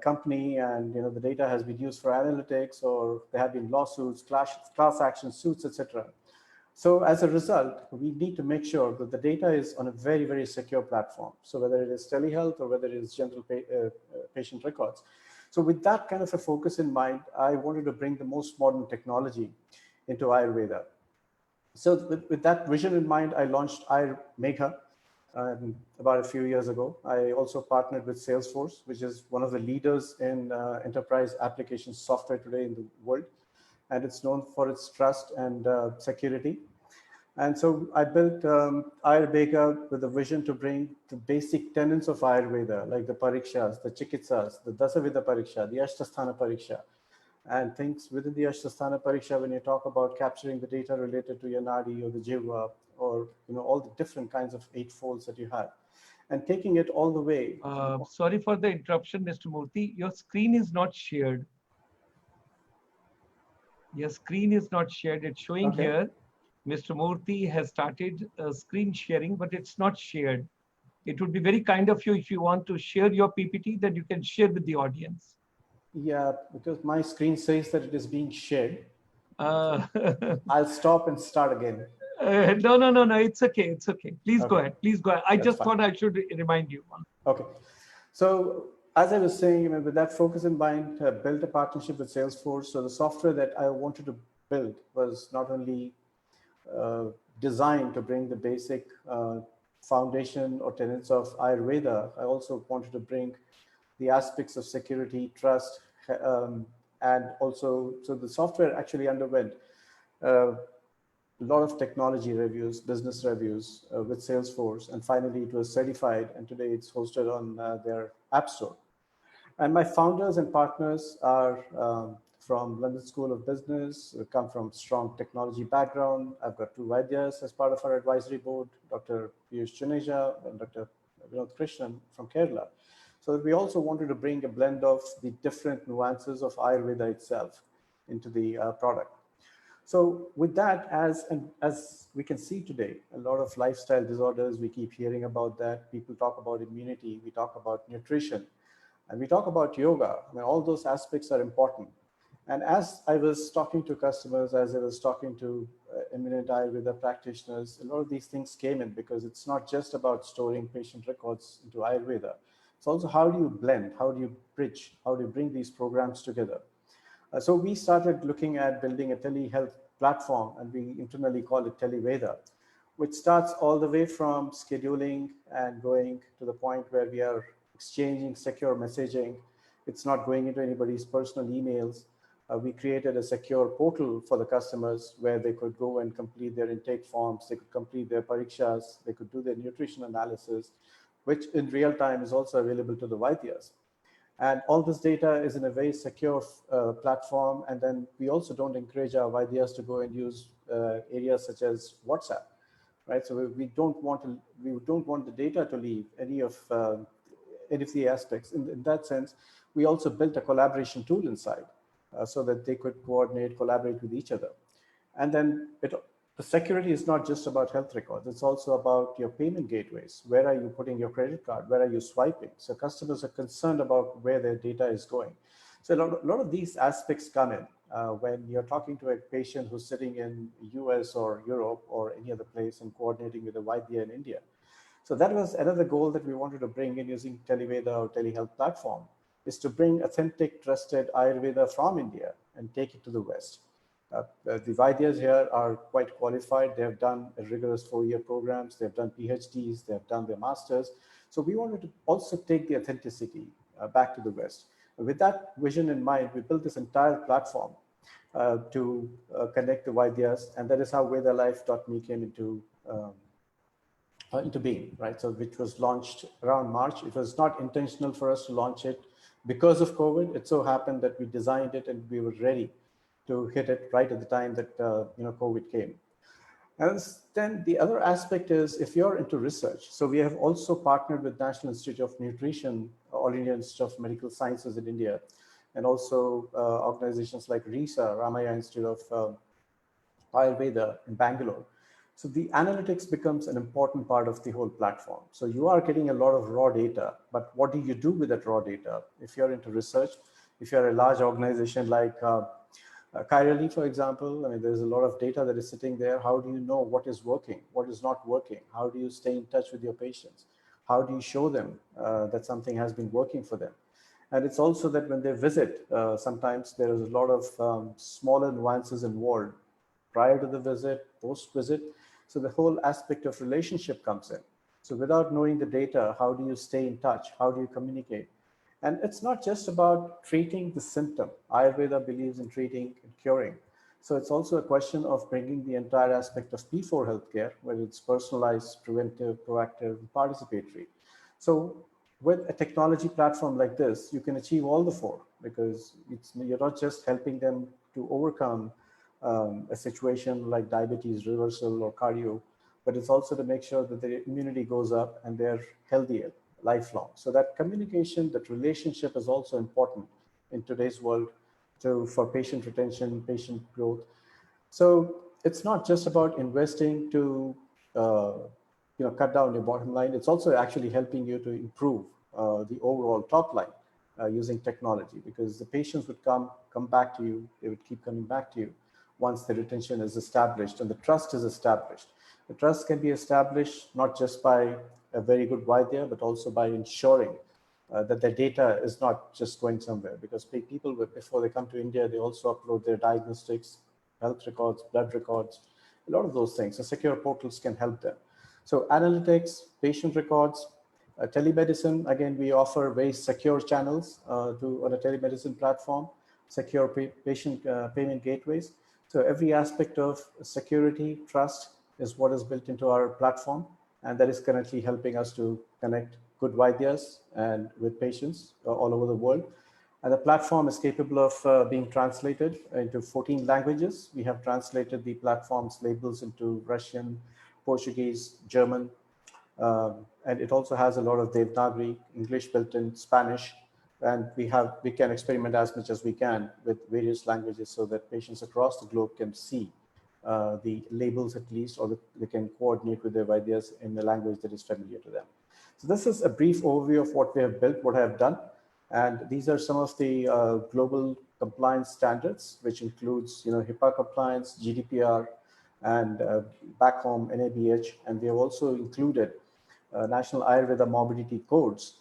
company, and the data has been used for analytics, or there have been lawsuits, class action suits, etc. So as a result, we need to make sure that the data is on a very, very secure platform. So whether it is telehealth or whether it is general patient records. So with that kind of a focus in mind, I wanted to bring the most modern technology into Ayurveda. So with that vision in mind, I launched Ayurmegha about a few years ago. I also partnered with Salesforce, which is one of the leaders in enterprise application software today in the world. And it's known for its trust and security. And so I built Ayurveda with a vision to bring the basic tenets of Ayurveda, like the parikshas, the chikitsas, the Dasavida pariksha, the Ashtasthana pariksha, and things within the Ashtasthana pariksha when you talk about capturing the data related to your nadi or the jivva, or all the different kinds of 8 folds that you have, and taking it all the way. Sorry for the interruption, Mr. Murthy. Your screen is not shared. Your screen is not shared. It's showing here. Mr. Murthy has started screen sharing, but it's not shared. It would be very kind of you if you want to share your PPT, then you can share with the audience. Yeah, because my screen says that it is being shared. I'll I'll stop and start again. No. It's okay. It's okay. Please go Okay. ahead. Please go ahead. I That's just fine. thought I should remind you. Okay. So as I was saying, with that focus in mind, built a partnership with Salesforce. So the software that I wanted to build was not only designed to bring the basic foundation or tenets of Ayurveda, I also wanted to bring the aspects of security, trust, and also, so the software actually underwent a lot of technology reviews, business reviews with Salesforce, and finally it was certified, and today it's hosted on their App Store. And my founders and partners are from London School of Business, come from strong technology background. I've got two Vaidyas as part of our advisory board, Dr. Piyush Juneja and Dr. Vinod Krishnan from Kerala. So we also wanted to bring a blend of the different nuances of Ayurveda itself into the product. So with that, as we can see today, a lot of lifestyle disorders, we keep hearing about that. People talk about immunity, we talk about nutrition, and we talk about yoga. I mean, all those aspects are important. And as I was talking to customers, as I was talking to eminent Ayurveda practitioners, a lot of these things came in because it's not just about storing patient records into Ayurveda. It's also how do you blend, how do you bridge, how do you bring these programs together? So we started looking at building a telehealth platform, and we internally call it TeleVeda, which starts all the way from scheduling and going to the point where we are exchanging secure messaging. It's not going into anybody's personal emails. We created a secure portal for the customers where they could go and complete their intake forms, they could complete their parikshas, they could do their nutrition analysis, which in real time is also available to the Vaidyas. And all this data is in a very secure platform. And then we also don't encourage our Vaidyas to go and use areas such as WhatsApp, right? So we don't want the data to leave any of the aspects. In that sense, we also built a collaboration tool inside so that they could coordinate, collaborate with each other. And then the security is not just about health records. It's also about your payment gateways. Where are you putting your credit card? Where are you swiping? So customers are concerned about where their data is going. So a lot of these aspects come in when you're talking to a patient who's sitting in US or Europe or any other place and coordinating with a Vaidya in India. So that was another goal that we wanted to bring in using TeleVeda or telehealth platform, is to bring authentic, trusted Ayurveda from India and take it to the West. The Vaidyas here are quite qualified. They have done a rigorous 4-year programs. They've done PhDs. They've done their masters. So we wanted to also take the authenticity back to the West. With that vision in mind, we built this entire platform to connect the Vaidyas, and that is how VedaLife.me came into being, right? So which was launched around March. It was not intentional for us to launch it because of COVID. It so happened that we designed it and we were ready to hit it right at the time that COVID came. And then the other aspect is if you're into research. So we have also partnered with National Institute of Nutrition, All India Institute of Medical Sciences in India, and also organizations like RISA, Ramaya Institute of Ayurveda in Bangalore. So the analytics becomes an important part of the whole platform. So you are getting a lot of raw data, but what do you do with that raw data? If you're into research, if you're a large organization like Kairali, for example, I mean, there's a lot of data that is sitting there. How do you know what is working, what is not working? How do you stay in touch with your patients? How do you show them that something has been working for them? And it's also that when they visit, sometimes there is a lot of smaller nuances involved prior to the visit, post-visit. So the whole aspect of relationship comes in. So without knowing the data, how do you stay in touch? How do you communicate? And it's not just about treating the symptom. Ayurveda believes in treating and curing. So it's also a question of bringing the entire aspect of P4 healthcare, whether it's personalized, preventive, proactive, and participatory. So with a technology platform like this, you can achieve all the four, because you're not just helping them to overcome a situation like diabetes reversal or cardio, but it's also to make sure that their immunity goes up and they're healthier lifelong. So that communication, that relationship is also important in today's world for patient retention, patient growth. So it's not just about investing to cut down your bottom line. It's also actually helping you to improve the overall top line using technology, because the patients would come back to you. They would keep coming back to you once the retention is established and the trust is established. The trust can be established not just by a very good Vaidya, but also by ensuring that their data is not just going somewhere, because people, before they come to India, they also upload their diagnostics, health records, blood records, a lot of those things. So secure portals can help them. So analytics, patient records, telemedicine, again, we offer very secure channels on a telemedicine platform, secure patient payment gateways. So every aspect of security, trust is what is built into our platform, and that is currently helping us to connect good Vaidyas and with patients all over the world. And the platform is capable of being translated into 14 languages. We have translated the platform's labels into Russian, Portuguese, German, and it also has a lot of Devanagari, English built in, Spanish, and we can experiment as much as we can with various languages so that patients across the globe can see the labels at least, or they can coordinate with their Vaidyas in the language that is familiar to them. So this is a brief overview of what we have built, what I have done. And these are some of the global compliance standards, which includes, HIPAA compliance, GDPR, and back home NABH. And we have also included National Ayurveda Morbidity Codes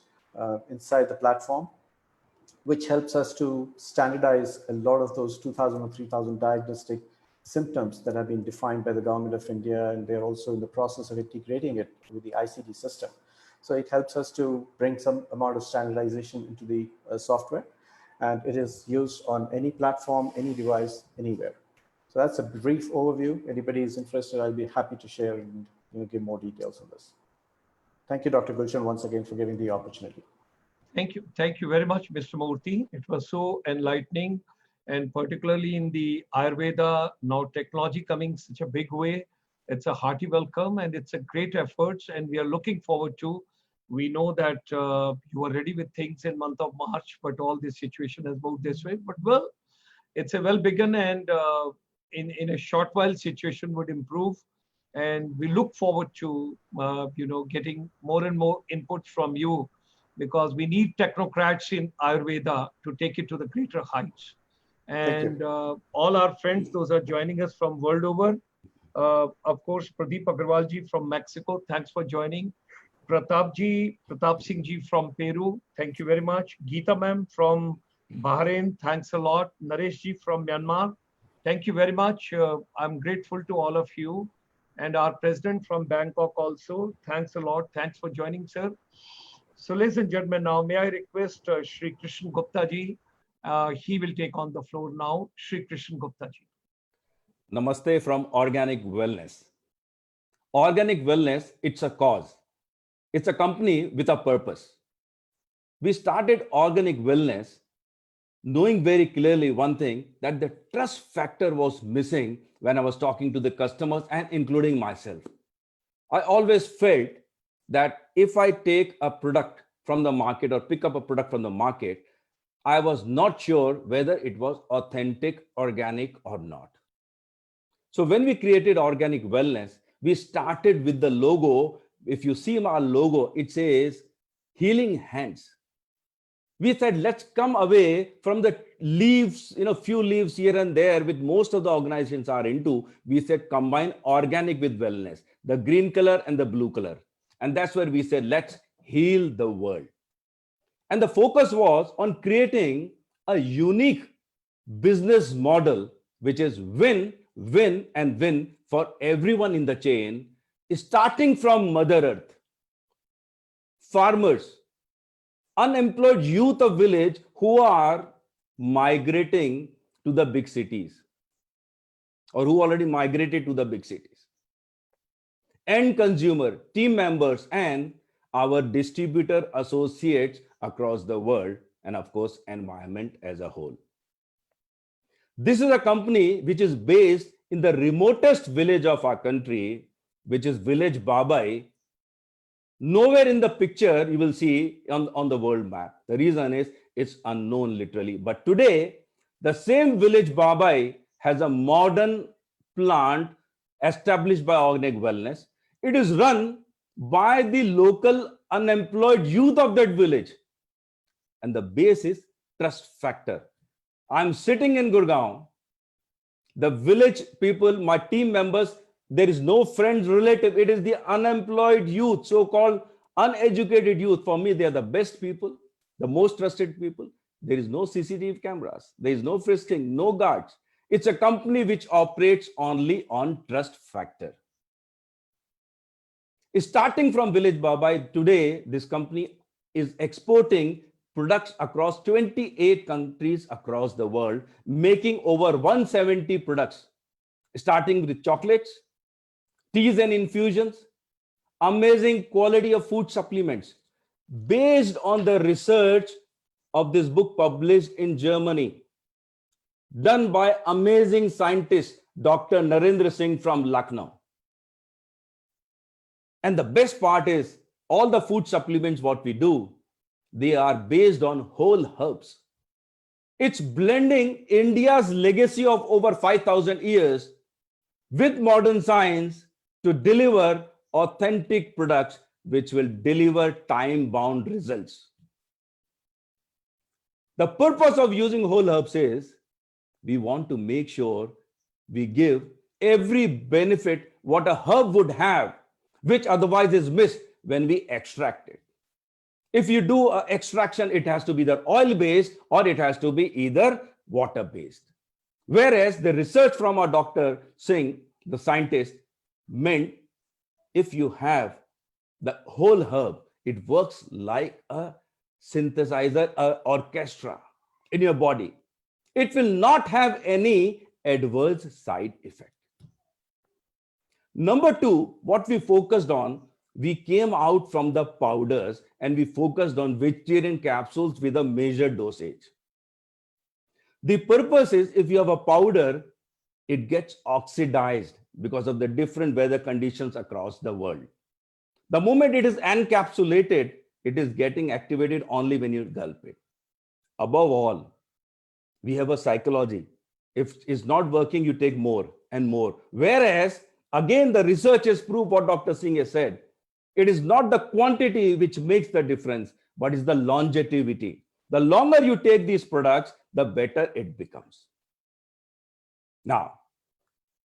inside the platform, which helps us to standardize a lot of those 2,000 or 3,000 diagnostic symptoms that have been defined by the government of India, and they're also in the process of integrating it with the ICD system. So it helps us to bring some amount of standardization into the software, and it is used on any platform, any device, anywhere. So that's a brief overview. Anybody is interested, I'll be happy to share and give more details on this. Thank you, Dr. Gulshan, once again for giving the opportunity. Thank you. Thank you very much, Mr. Murthy. It was so enlightening, and particularly in the Ayurveda, now technology coming such a big way. It's a hearty welcome, and it's a great effort, and we are looking forward to. We know that you are ready with things in month of March, but all this situation has moved this way. But well, it's a well begun, and in a short while, situation would improve. And we look forward to getting more and more inputs from you, because we need technocrats in Ayurveda to take it to the greater heights. And all our friends, those are joining us from world over. Of course, Pradeep Agarwal ji from Mexico, thanks for joining. Pratap Singh ji from Peru, thank you very much. Geeta ma'am from Bahrain, thanks a lot. Naresh ji from Myanmar, thank you very much. I'm grateful to all of you. And our president from Bangkok also, thanks a lot. Thanks for joining, sir. So ladies and gentlemen, now may I request Shri Krishna Gupta ji, he will take on the floor now. Shri Krishna Gupta ji. Namaste from Organic Wellness. Organic Wellness, it's a cause. It's a company with a purpose. We started Organic Wellness knowing very clearly one thing, that the trust factor was missing when I was talking to the customers and including myself. I always felt that if I take a product from the market or pick up a product from the market, I was not sure whether it was authentic, organic or not. So when we created Organic Wellness, we started with the logo. If you see our logo, it says healing hands. We said, let's come away from the leaves, few leaves here and there, which most of the organizations are into. We said, combine organic with wellness, the green color and the blue color. And that's where we said, let's heal the world. And the focus was on creating a unique business model, which is win, win, and win for everyone in the chain, starting from Mother Earth, farmers, unemployed youth of village who are migrating to the big cities or who already migrated to the big cities, end consumer, team members, and our distributor associates across the world, and of course, environment as a whole. This is a company which is based in the remotest village of our country, which is village Babai. Nowhere in the picture you will see on the world map. The reason is it's unknown literally. But today, the same village Babai has a modern plant established by Organic Wellness. It is run by the local unemployed youth of that village. And the base is trust factor. I'm sitting in Gurgaon. The village people, my team members, there is no friends, relative. It is the unemployed youth, so-called uneducated youth. For me, they are the best people, the most trusted people. There is no CCTV cameras. There is no frisking, no guards. It's a company which operates only on trust factor. Starting from Village Babai, today, this company is exporting products across 28 countries across the world, making over 170 products, starting with chocolates, teas and infusions, amazing quality of food supplements, based on the research of this book published in Germany, done by amazing scientist, Dr. Narendra Singh from Lucknow. And the best part is, all the food supplements, what we do, they are based on whole herbs. It's blending India's legacy of over 5,000 years with modern science to deliver authentic products which will deliver time-bound results. The purpose of using whole herbs is we want to make sure we give every benefit what a herb would have, which otherwise is missed when we extract it. If you do an extraction, it has to be either oil-based or it has to be either water-based. Whereas the research from our Dr. Singh, the scientist, meant if you have the whole herb, it works like a synthesizer, an orchestra in your body. It will not have any adverse side effect. Number two, what we focused on, we came out from the powders and we focused on vegetarian capsules with a measured dosage. The purpose is, if you have a powder, it gets oxidized because of the different weather conditions across the world. The moment it is encapsulated, it is getting activated only when you gulp it. Above all, we have a psychology. If it's not working, you take more and more. Whereas, again, the research has proved what Dr. Singh has said. It is not the quantity which makes the difference, but it's the longevity. The longer you take these products, the better it becomes. Now,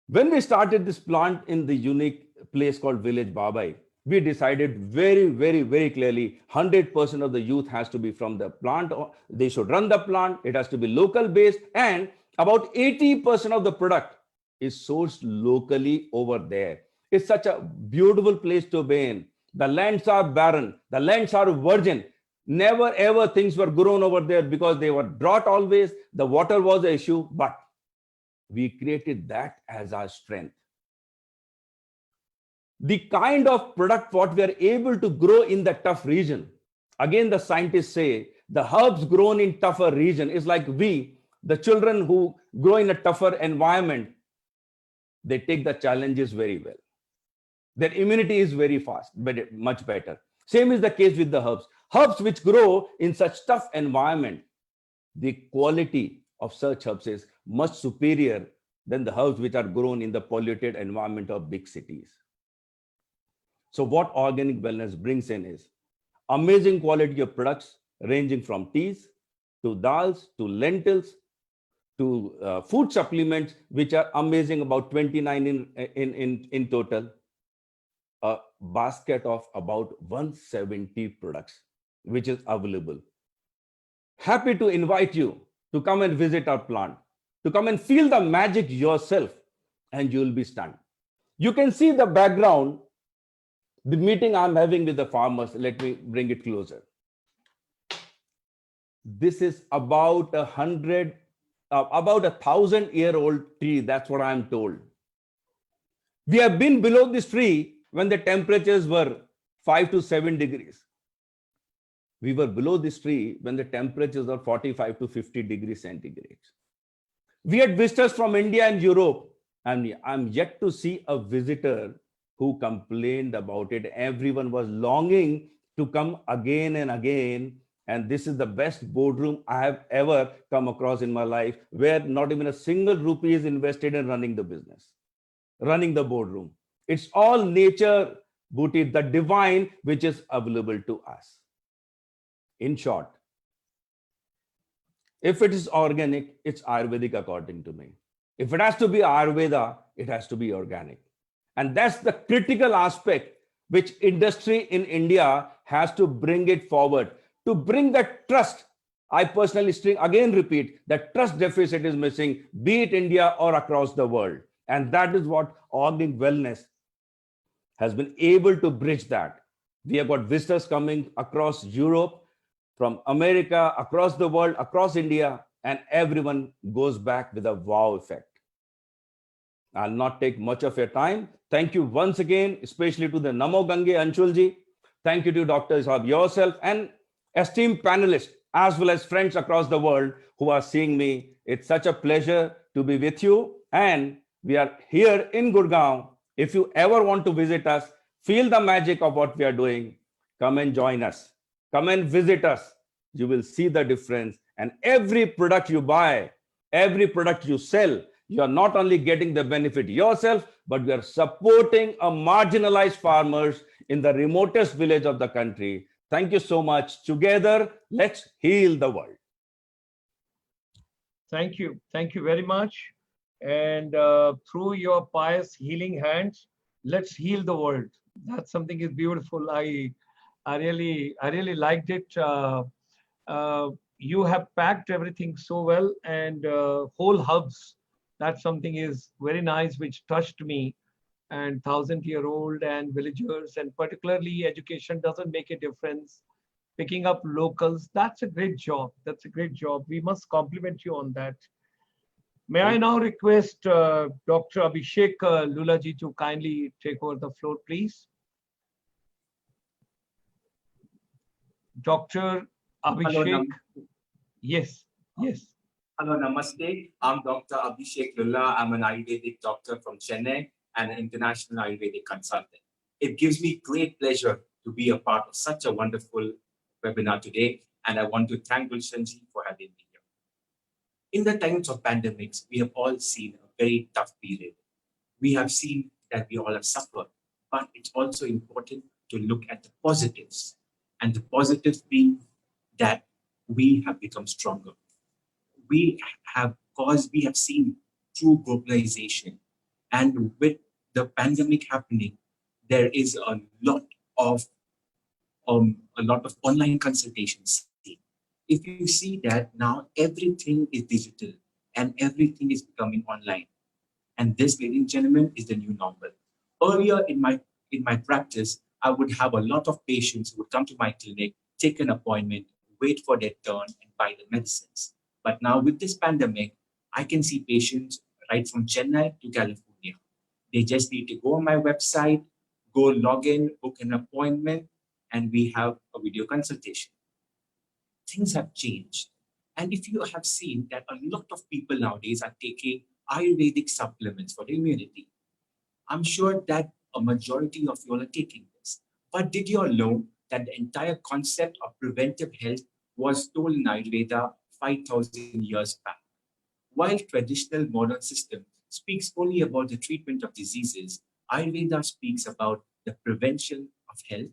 when we started this plant in the unique place called Village Babai, we decided very clearly 100% of the youth has to be from the plant. They should run the plant. It has to be local based, and about 80% of the product is sourced locally over there. It's such a beautiful place to be in. The lands are barren. The lands are virgin. Never ever things were grown over there because they were drought always. The water was the issue, but we created that as our strength. The kind of product what we are able to grow in the tough region. Again, the scientists say the herbs grown in tougher region is like the children who grow in a tougher environment, they take the challenges very well. Their immunity is very fast, but much better. Same is the case with the herbs. Herbs which grow in such tough environment, the quality of such herbs is much superior than the herbs which are grown in the polluted environment of big cities. So what organic wellness brings in is amazing quality of products ranging from teas to dals to lentils to food supplements, which are amazing, about 29 in total. A basket of about 170 products, which is available. Happy to invite you to come and visit our plant, to come and feel the magic yourself, and you will be stunned. You can see the background, the meeting I'm having with the farmers. Let me bring it closer. This is about 1,000-year-old tree. That's what I'm told. We have been below this tree when the temperatures were 5 to 7 degrees. We were below this tree when the temperatures were 45 to 50 degrees centigrade. We had visitors from India and Europe, and I'm yet to see a visitor who complained about it. Everyone was longing to come again and again. And this is the best boardroom I have ever come across in my life, where not even a single rupee is invested in running the business, running the boardroom. It's all nature, booty, the divine, which is available to us. In short, if it is organic, it's Ayurvedic according to me. If it has to be Ayurveda, it has to be organic. And that's the critical aspect which industry in India has to bring it forward, to bring that trust. I personally again repeat, that trust deficit is missing, be it India or across the world. And that is what organic wellness has been able to bridge that. We have got visitors coming across Europe, from America, across the world, across India, and everyone goes back with a wow effect. I'll not take much of your time. Thank you once again, especially to the Namo Gange Anshulji. Thank you to Dr. Ishaq yourself and esteemed panelists, as well as friends across the world who are seeing me. It's such a pleasure to be with you. And we are here in Gurgaon. If you ever want to visit us, feel the magic of what we are doing, come and join us. Come and visit us. You will see the difference. And every product you buy, every product you sell, you are not only getting the benefit yourself, but we are supporting a marginalized farmers in the remotest village of the country. Thank you so much. Together, let's heal the world. Thank you. Thank you very much. And through your pious healing hands, let's heal the world. That's something is beautiful. I really liked it. You have packed everything so well, and whole hubs. That's something is very nice, which touched me. And 1,000-year-old and villagers, and particularly education doesn't make a difference. Picking up locals, that's a great job. That's a great job. We must compliment you on that. May I now request Dr. Abhishek Lulaji to kindly take over the floor, please. Dr. Abhishek. Hello, Yes, yes. Hello, namaste. I'm Dr. Abhishek Lulla. I'm an Ayurvedic doctor from Chennai and an international Ayurvedic consultant. It gives me great pleasure to be a part of such a wonderful webinar today, and I want to thank Gulshanji for having me here. In the times of pandemics, we have all seen a very tough period. We have seen that we all have suffered, but it's also important to look at the positives, and the positives being that we have become stronger. We have seen true globalization, and with the pandemic happening, there is a lot of online consultations. If you see that now everything is digital and everything is becoming online, and this, ladies and gentlemen, is the new normal. Earlier in my practice, I would have a lot of patients who would come to my clinic, take an appointment, wait for their turn, and buy the medicines. But now with this pandemic, I can see patients right from Chennai to California. They just need to go on my website, go log in, book an appointment, and we have a video consultation. Things have changed. And if you have seen that a lot of people nowadays are taking Ayurvedic supplements for immunity, I'm sure that a majority of you all are taking this. But did you all know that the entire concept of preventive health was told in Ayurveda 5,000 years back? While traditional modern system speaks only about the treatment of diseases, Ayurveda speaks about the prevention of health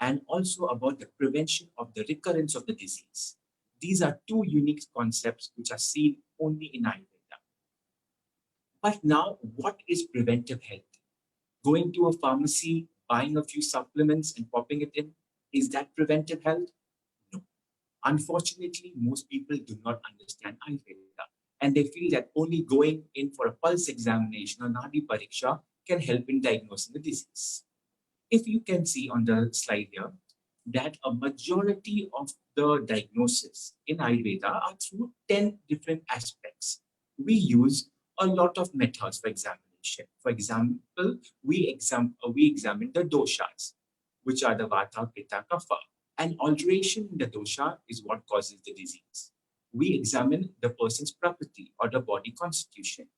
and also about the prevention of the recurrence of the disease. These are two unique concepts which are seen only in Ayurveda. But now, what is preventive health? Going to a pharmacy, buying a few supplements and popping it in, is that preventive health? No. Unfortunately, most people do not understand Ayurveda, and they feel that only going in for a pulse examination or Nadi Pariksha can help in diagnosing the disease. If you can see on the slide here, that a majority of the diagnosis in Ayurveda are through 10 different aspects. We use a lot of methods for examination. For example, we examine the doshas, which are the Vata, Pitta, Kapha. An alteration in the dosha is what causes the disease. We examine the person's property or the body constitution.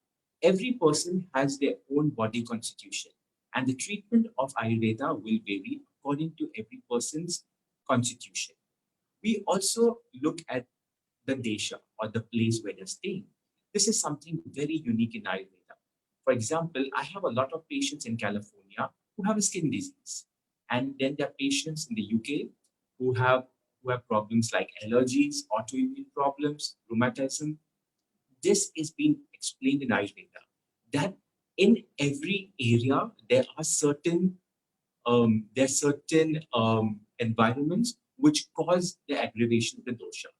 Every person has their own body constitution, and the treatment of Ayurveda will vary according to every person's constitution. We also look at the desha, or the place where they're staying. This is something very unique in Ayurveda. For example, I have a lot of patients in California who have a skin disease, and then there are patients in the UK who have problems like allergies, autoimmune problems, rheumatism. this is being explained in Ayurveda, that in every area there are certain environments which cause the aggravation of the dosha.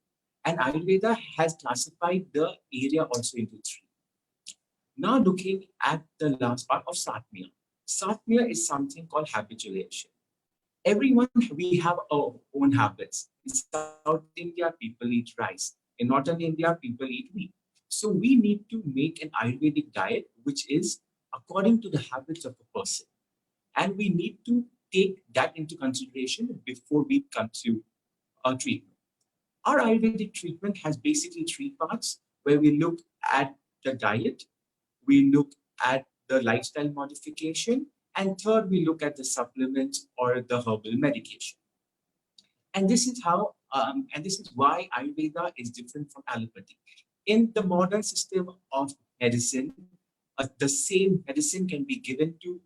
And Ayurveda has classified the area also into three. Now looking at the last part of Satmya. Satmya is something called habituation. Everyone, we have our own habits. In South India, people eat rice. In Northern India, people eat wheat. So we need to make an Ayurvedic diet which is according to the habits of a person. And we need to take that into consideration before we come to our treatment. Our Ayurvedic treatment has basically three parts, where we look at the diet, we look at the lifestyle modification, and third, we look at the supplements or the herbal medication. And this is how, this is why Ayurveda is different from allopathy. In the modern system of medicine, the same medicine can be given to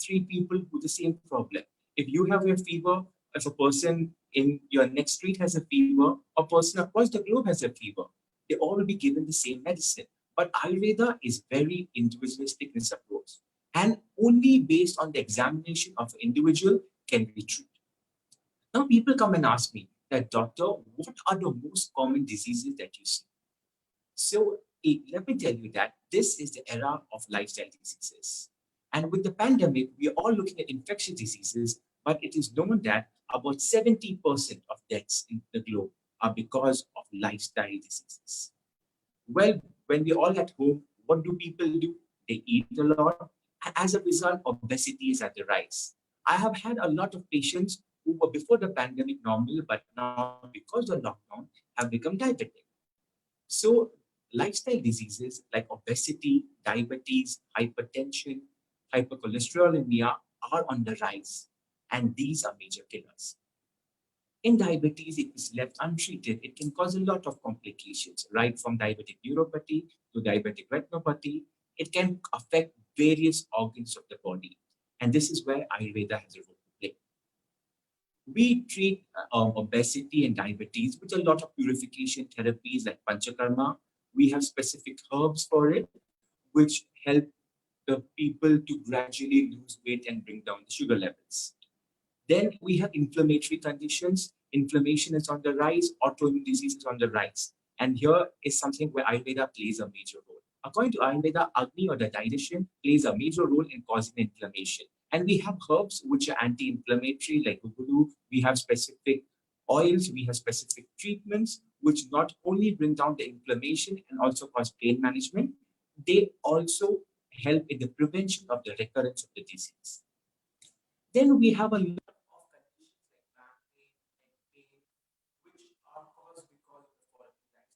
three people with the same problem. If you have a fever, if a person in your next street has a fever, a person across the globe has a fever, they all will be given the same medicine. But Ayurveda is very individualistic in its approach, and only based on the examination of an individual can be treated. Now people come and ask me that, doctor, what are the most common diseases that you see? So let me tell you that this is the era of lifestyle diseases. And with the pandemic, we are all looking at infectious diseases, but it is known that about 70% of deaths in the globe are because of lifestyle diseases. Well, when we're all at home, what do people do? They eat a lot. As a result, obesity is at the rise. I have had a lot of patients who were before the pandemic normal, but now because of lockdown have become diabetic. So lifestyle diseases like obesity, diabetes, hypertension, hypercholesterolemia are on the rise, and these are major killers. In diabetes, if it's left untreated, it can cause a lot of complications, right from diabetic neuropathy to diabetic retinopathy. It can affect various organs of the body, and this is where Ayurveda has a role to play. We treat obesity and diabetes with a lot of purification therapies like Panchakarma. We have specific herbs for it, which help the people to gradually lose weight and bring down the sugar levels. Then we have inflammatory conditions. Inflammation is on the rise, autoimmune disease is on the rise. And here is something where Ayurveda plays a major role. According to Ayurveda, Agni, or the digestion, plays a major role in causing inflammation. And we have herbs which are anti-inflammatory, like Ugulu. We have specific oils, we have specific treatments, which not only bring down the inflammation and also cause pain management, they also help in the prevention of the recurrence of the disease. Then we have a lot of conditions like back pain, neck pain, which are caused because of the faulty lifestyle.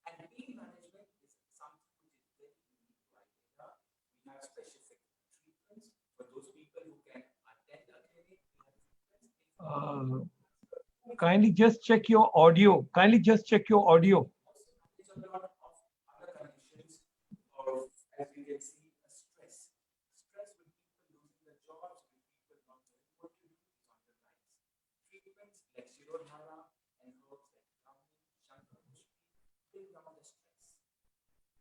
And pain management is something which is very unique to Ayurveda. We have specific treatments for those people who can attend a clinic. Kindly just check your audio. Kindly just check your audio. There's a lot of other conditions, or as we can see, stress. Stress with people losing their jobs, with people not knowing what to do is on the rise. Treatments like Shirodhara and herbs like Brahmi, Shankarapushpi bring down the stress.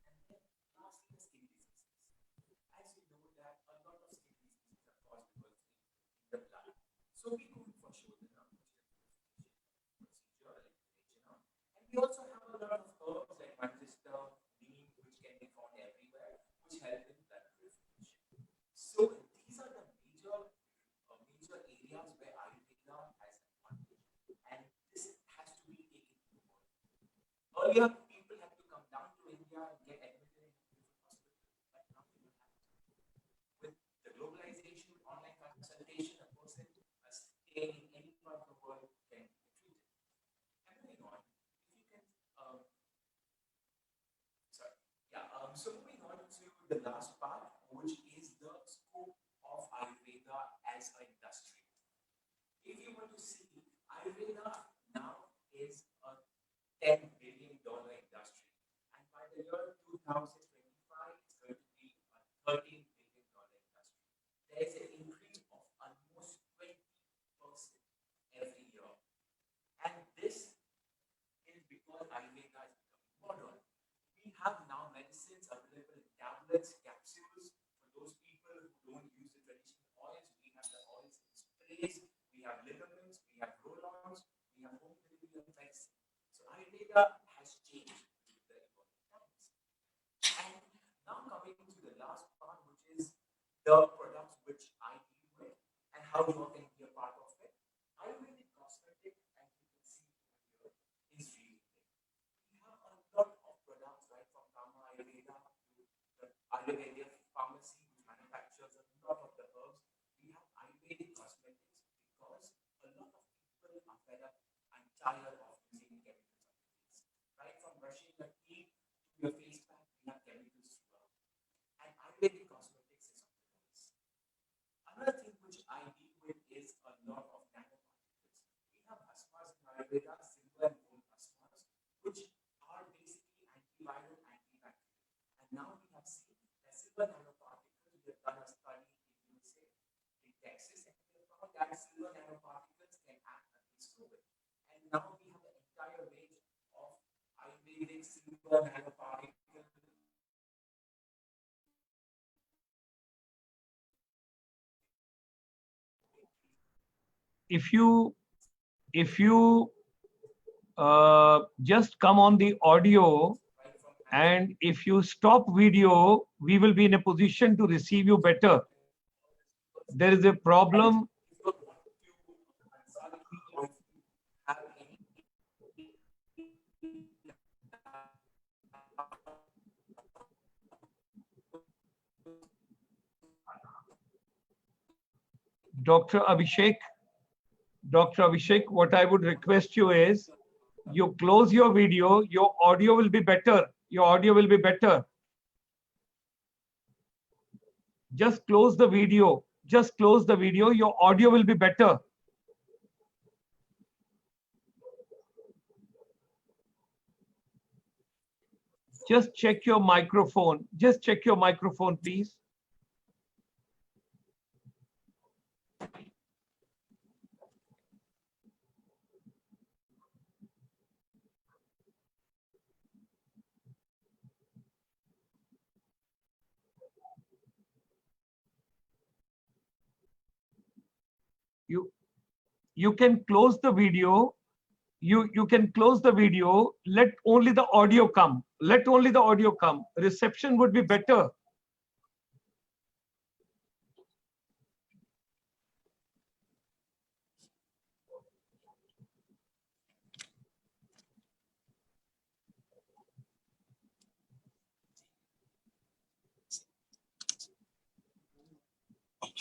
And then lastly, the skin diseases. As you know that a lot of skin diseases are caused because in the blood. So we go for Shodhana, procedure like Rechana. And we also have a lot of herbs like Manchester, neem, which can be found everywhere, which help in blood purification. So these are the major areas where Ayurveda has advantage, and this has to be taken into account. Earlier, people had to come down to India and get admitted in different hospitals, but now they don't have to. With the globalization, online consultation, a person staying in any part of the world can be treated. And moving on, if you can, so moving on to the last part, which is the scope of Ayurveda as an industry. If you want to see, Ayurveda now is a $10 billion industry, and by the year 2025, it's going to be a $13 billion industry. There is an increase of almost 20% every year, and this is because Ayurveda is becoming modern. We have now tablets, capsules. For those people who don't use the traditional oils, we have the oils in sprays, we have ligaments, we have roll-ons, we have home delivery of medicine. So Ayurveda has changed with the evolving times. And now coming to the last part, which is the products which I deal with and how you can be a part of it. Ayurvedic cosmetic, as you can see here, is really big. We have a lot of products, right, from Kama Ayurveda to the Ayurvedic pharmacy, which manufactures a lot of the herbs. We have Ayurvedic cosmetics because a lot of people are fed up and tired of using chemicals. Right, from brushing your teeth to your face pack, we have chemicals throughout. And Ayurvedic cosmetics is something else. Another thing which I deal with is a lot of nanoparticles. We have asmas in Ayurveda, silver and gold asmas, which are basically antiviral, antibacterial. And now we have seen that silver nanoparticles, we have done a study in USA, in Texas, and we have found that silver nanoparticles can act against COVID. And now we have the entire range of Ayurvedic silver nanoparticles. If you just come on the audio, and if you stop video, we will be in a position to receive you better. There is a problem. Dr. Abhishek, what I would request you is, you close your video, your audio will be better. Your audio will be better. Just close the video. Just close the video. Your audio will be better. Just check your microphone. Just check your microphone, please. You can close the video. You can close the video. Let only the audio come. Let only the audio come. Reception would be better.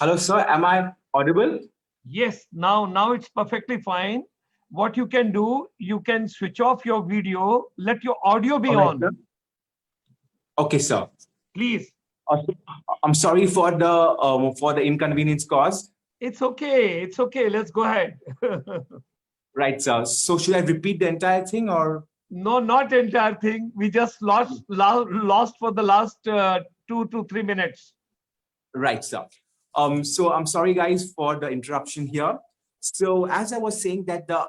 Hello, sir. Am I audible? Yes, now it's perfectly fine. What you can do, you can switch off your video, let your audio be on. Sir. Okay, sir. Please. I'm sorry for the inconvenience caused. It's okay. It's okay. Let's go ahead. Right, sir. So should I repeat the entire thing or? No, not entire thing. We just lost for the last 2 to 3 minutes. Right, sir. So I'm sorry, guys, for the interruption here. So as I was saying that the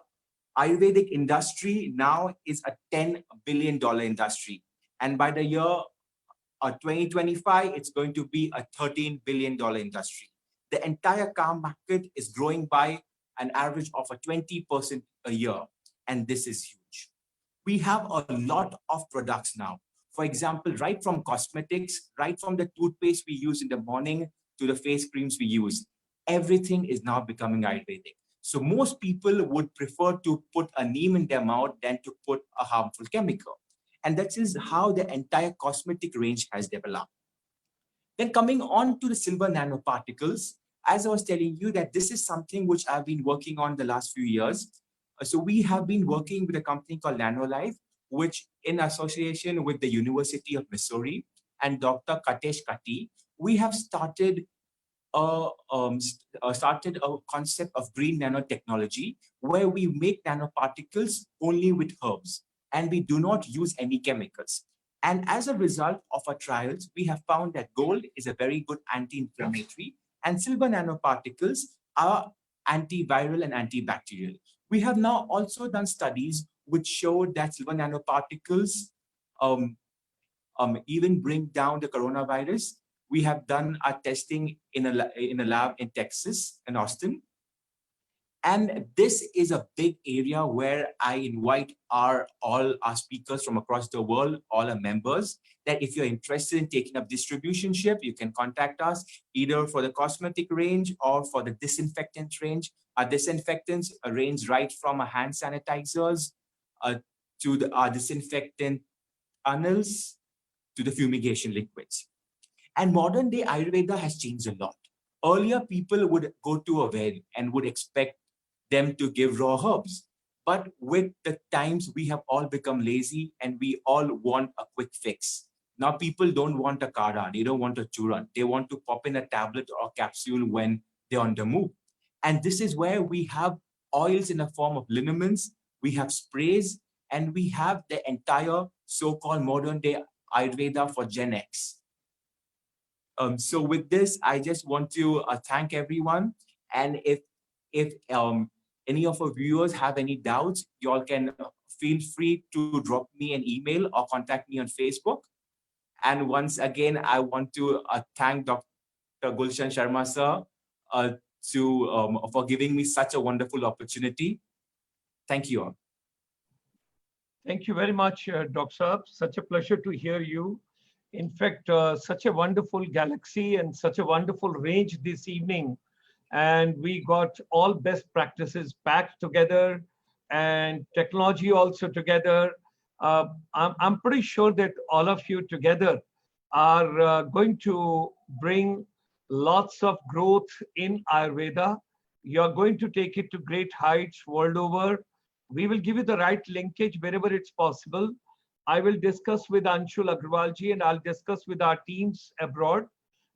Ayurvedic industry now is a $10 billion industry. And by the year 2025, it's going to be a $13 billion industry. The entire car market is growing by an average of a 20% a year. And this is huge. We have a lot of products now. For example, right from cosmetics, right from the toothpaste we use in the morning to the face creams we use, everything is now becoming Ayurvedic. So most people would prefer to put a neem in their mouth than to put a harmful chemical. And that is how the entire cosmetic range has developed. Then coming on to the silver nanoparticles, as I was telling you that this is something which I've been working on the last few years. So we have been working with a company called NanoLife, which in association with the University of Missouri and Dr. Katesh Kati, we have started a concept of green nanotechnology where we make nanoparticles only with herbs and we do not use any chemicals. And as a result of our trials, we have found that gold is a very good anti-inflammatory and silver nanoparticles are antiviral and antibacterial. We have now also done studies which showed that silver nanoparticles even bring down the coronavirus. We have done our testing in a lab in Texas, in Austin. And this is a big area where I invite all our speakers from across the world, all our members, that if you're interested in taking up distributionship, you can contact us either for the cosmetic range or for the disinfectant range. Our disinfectants range right from our hand sanitizers to our disinfectant tunnels to the fumigation liquids. And modern day Ayurveda has changed a lot. Earlier, people would go to a well and would expect them to give raw herbs. But with the times, we have all become lazy and we all want a quick fix. Now people don't want a kara, they don't want a churan. They want to pop in a tablet or capsule when they're on the move. And this is where we have oils in the form of liniments, we have sprays, and we have the entire so-called modern day Ayurveda for Gen X. So with this, I just want to thank everyone. And if any of our viewers have any doubts, you all can feel free to drop me an email or contact me on Facebook. And once again, I want to thank Dr. Gulshan Sharma sir for giving me such a wonderful opportunity. Thank you all. Thank you very much, Dr. Saab. Such a pleasure to hear you. In fact, such a wonderful galaxy and such a wonderful range this evening. And we got all best practices packed together and technology also together. I'm pretty sure that all of you together are going to bring lots of growth in Ayurveda. You're going to take it to great heights world over. We will give you the right linkage wherever it's possible. I will discuss with Anshul Agrawalji and I'll discuss with our teams abroad.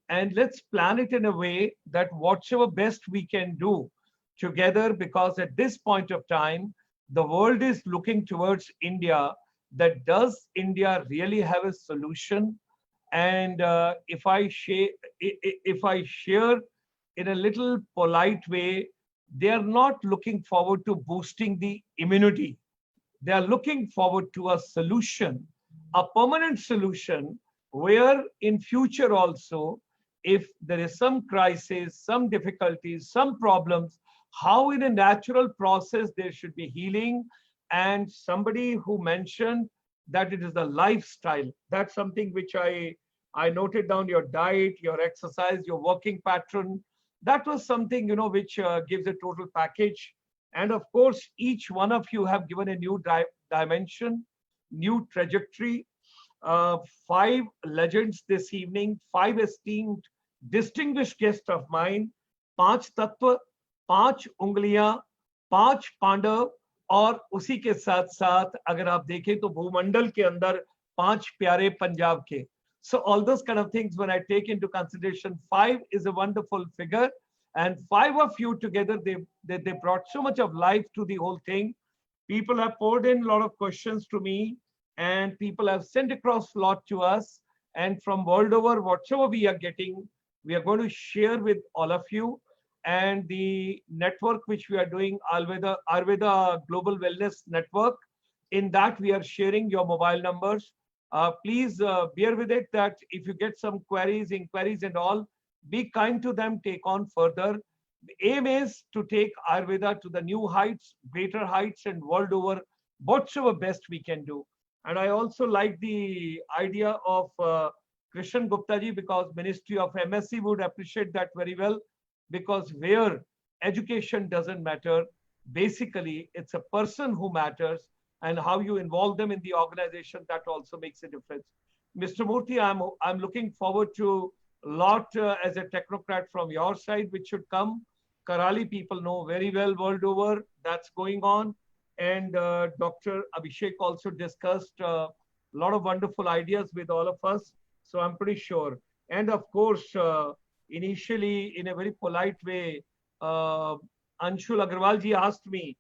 And let's plan it in a way that whatever best we can do together, because at this point of time, the world is looking towards India, that does India really have a solution? And if I share in a little polite way, they are not looking forward to boosting the immunity. They are looking forward to a solution, a permanent solution, where in future also, if there is some crisis, some difficulties, some problems, how in a natural process there should be healing. And somebody who mentioned that it is a lifestyle. That's something which I noted down: your diet, your exercise, your working pattern. That was something, which gives a total package. And of course, each one of you have given a new dimension, new trajectory. 5 legends this evening, 5 esteemed, distinguished guests of mine, 5 tattva, 5 ungliयां, 5 Pandav, और उसी के साथ साथ अगर आप देखें तो भूमंडल के अंदर 5 प्यारे पंजाब के. So all those kind of things, when I take into consideration, 5 is a wonderful figure, and 5 of you together, they brought so much of life to the whole thing. People have poured in a lot of questions to me, and people have sent across a lot to us. And from world over, whatever we are getting, we are going to share with all of you. And the network which we are doing, Ayurveda Global Wellness Network, in that we are sharing your mobile numbers. Please bear with it that if you get some queries, inquiries and all, be kind to them, take on further. The aim is to take Ayurveda to the new heights, greater heights, and world over, whatsoever best we can do. And I also like the idea of Krishan Gupta ji, because Ministry of MSc would appreciate that very well, because where education doesn't matter, basically it's a person who matters, and how you involve them in the organization, that also makes a difference. Mr. Murthy, I'm looking forward to a lot as a technocrat from your side, which should come. Karali people know very well world over that's going on. And Dr. Abhishek also discussed a lot of wonderful ideas with all of us. So I'm pretty sure. And of course, initially, in a very polite way, Anshul Agrawalji asked me,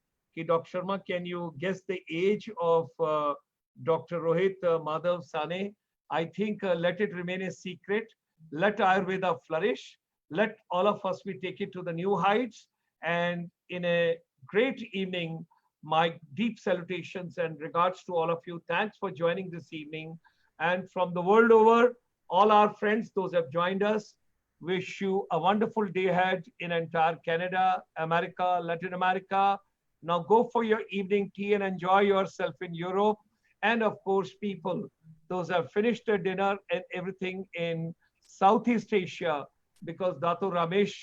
Dr. Sharma, can you guess the age of Dr. Rohit Madhav Sane? I think let it remain a secret. Let Ayurveda flourish. Let all of us, we take it to the new heights. And in a great evening, my deep salutations and regards to all of you. Thanks for joining this evening. And from the world over, all our friends, those who have joined us, wish you a wonderful day ahead in entire Canada, America, Latin America. Now go for your evening tea and enjoy yourself in Europe. And of course, people, those who have finished their dinner and everything in Southeast Asia, because Dato Ramesh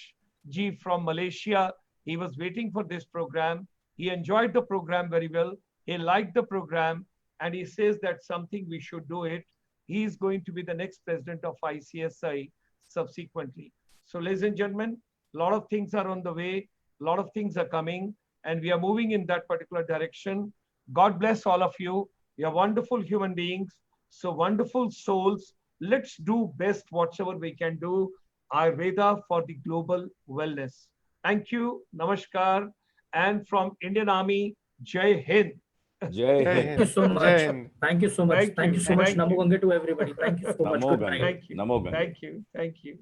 ji from Malaysia, he was waiting for this program. He enjoyed the program very well. He liked the program, and he says that something we should do it. He is going to be the next president of ICSI subsequently. So ladies and gentlemen, a lot of things are on the way, a lot of things are coming, and we are moving in that particular direction. God bless all of you. You're wonderful human beings, so wonderful souls. Let's do best whatever we can do. Ayurveda for the global wellness. Thank you, namaskar, and from Indian Army, Jai Hind. Jai Jai Hind. Thank you so Hind. much. Jai Hind. Thank you so much. Thank Thank you. you so much. Thank you. Namo Gange to everybody. Thank you so much. Namo Good Gange. night. Thank you. Namo Gange. Thank you. Thank you.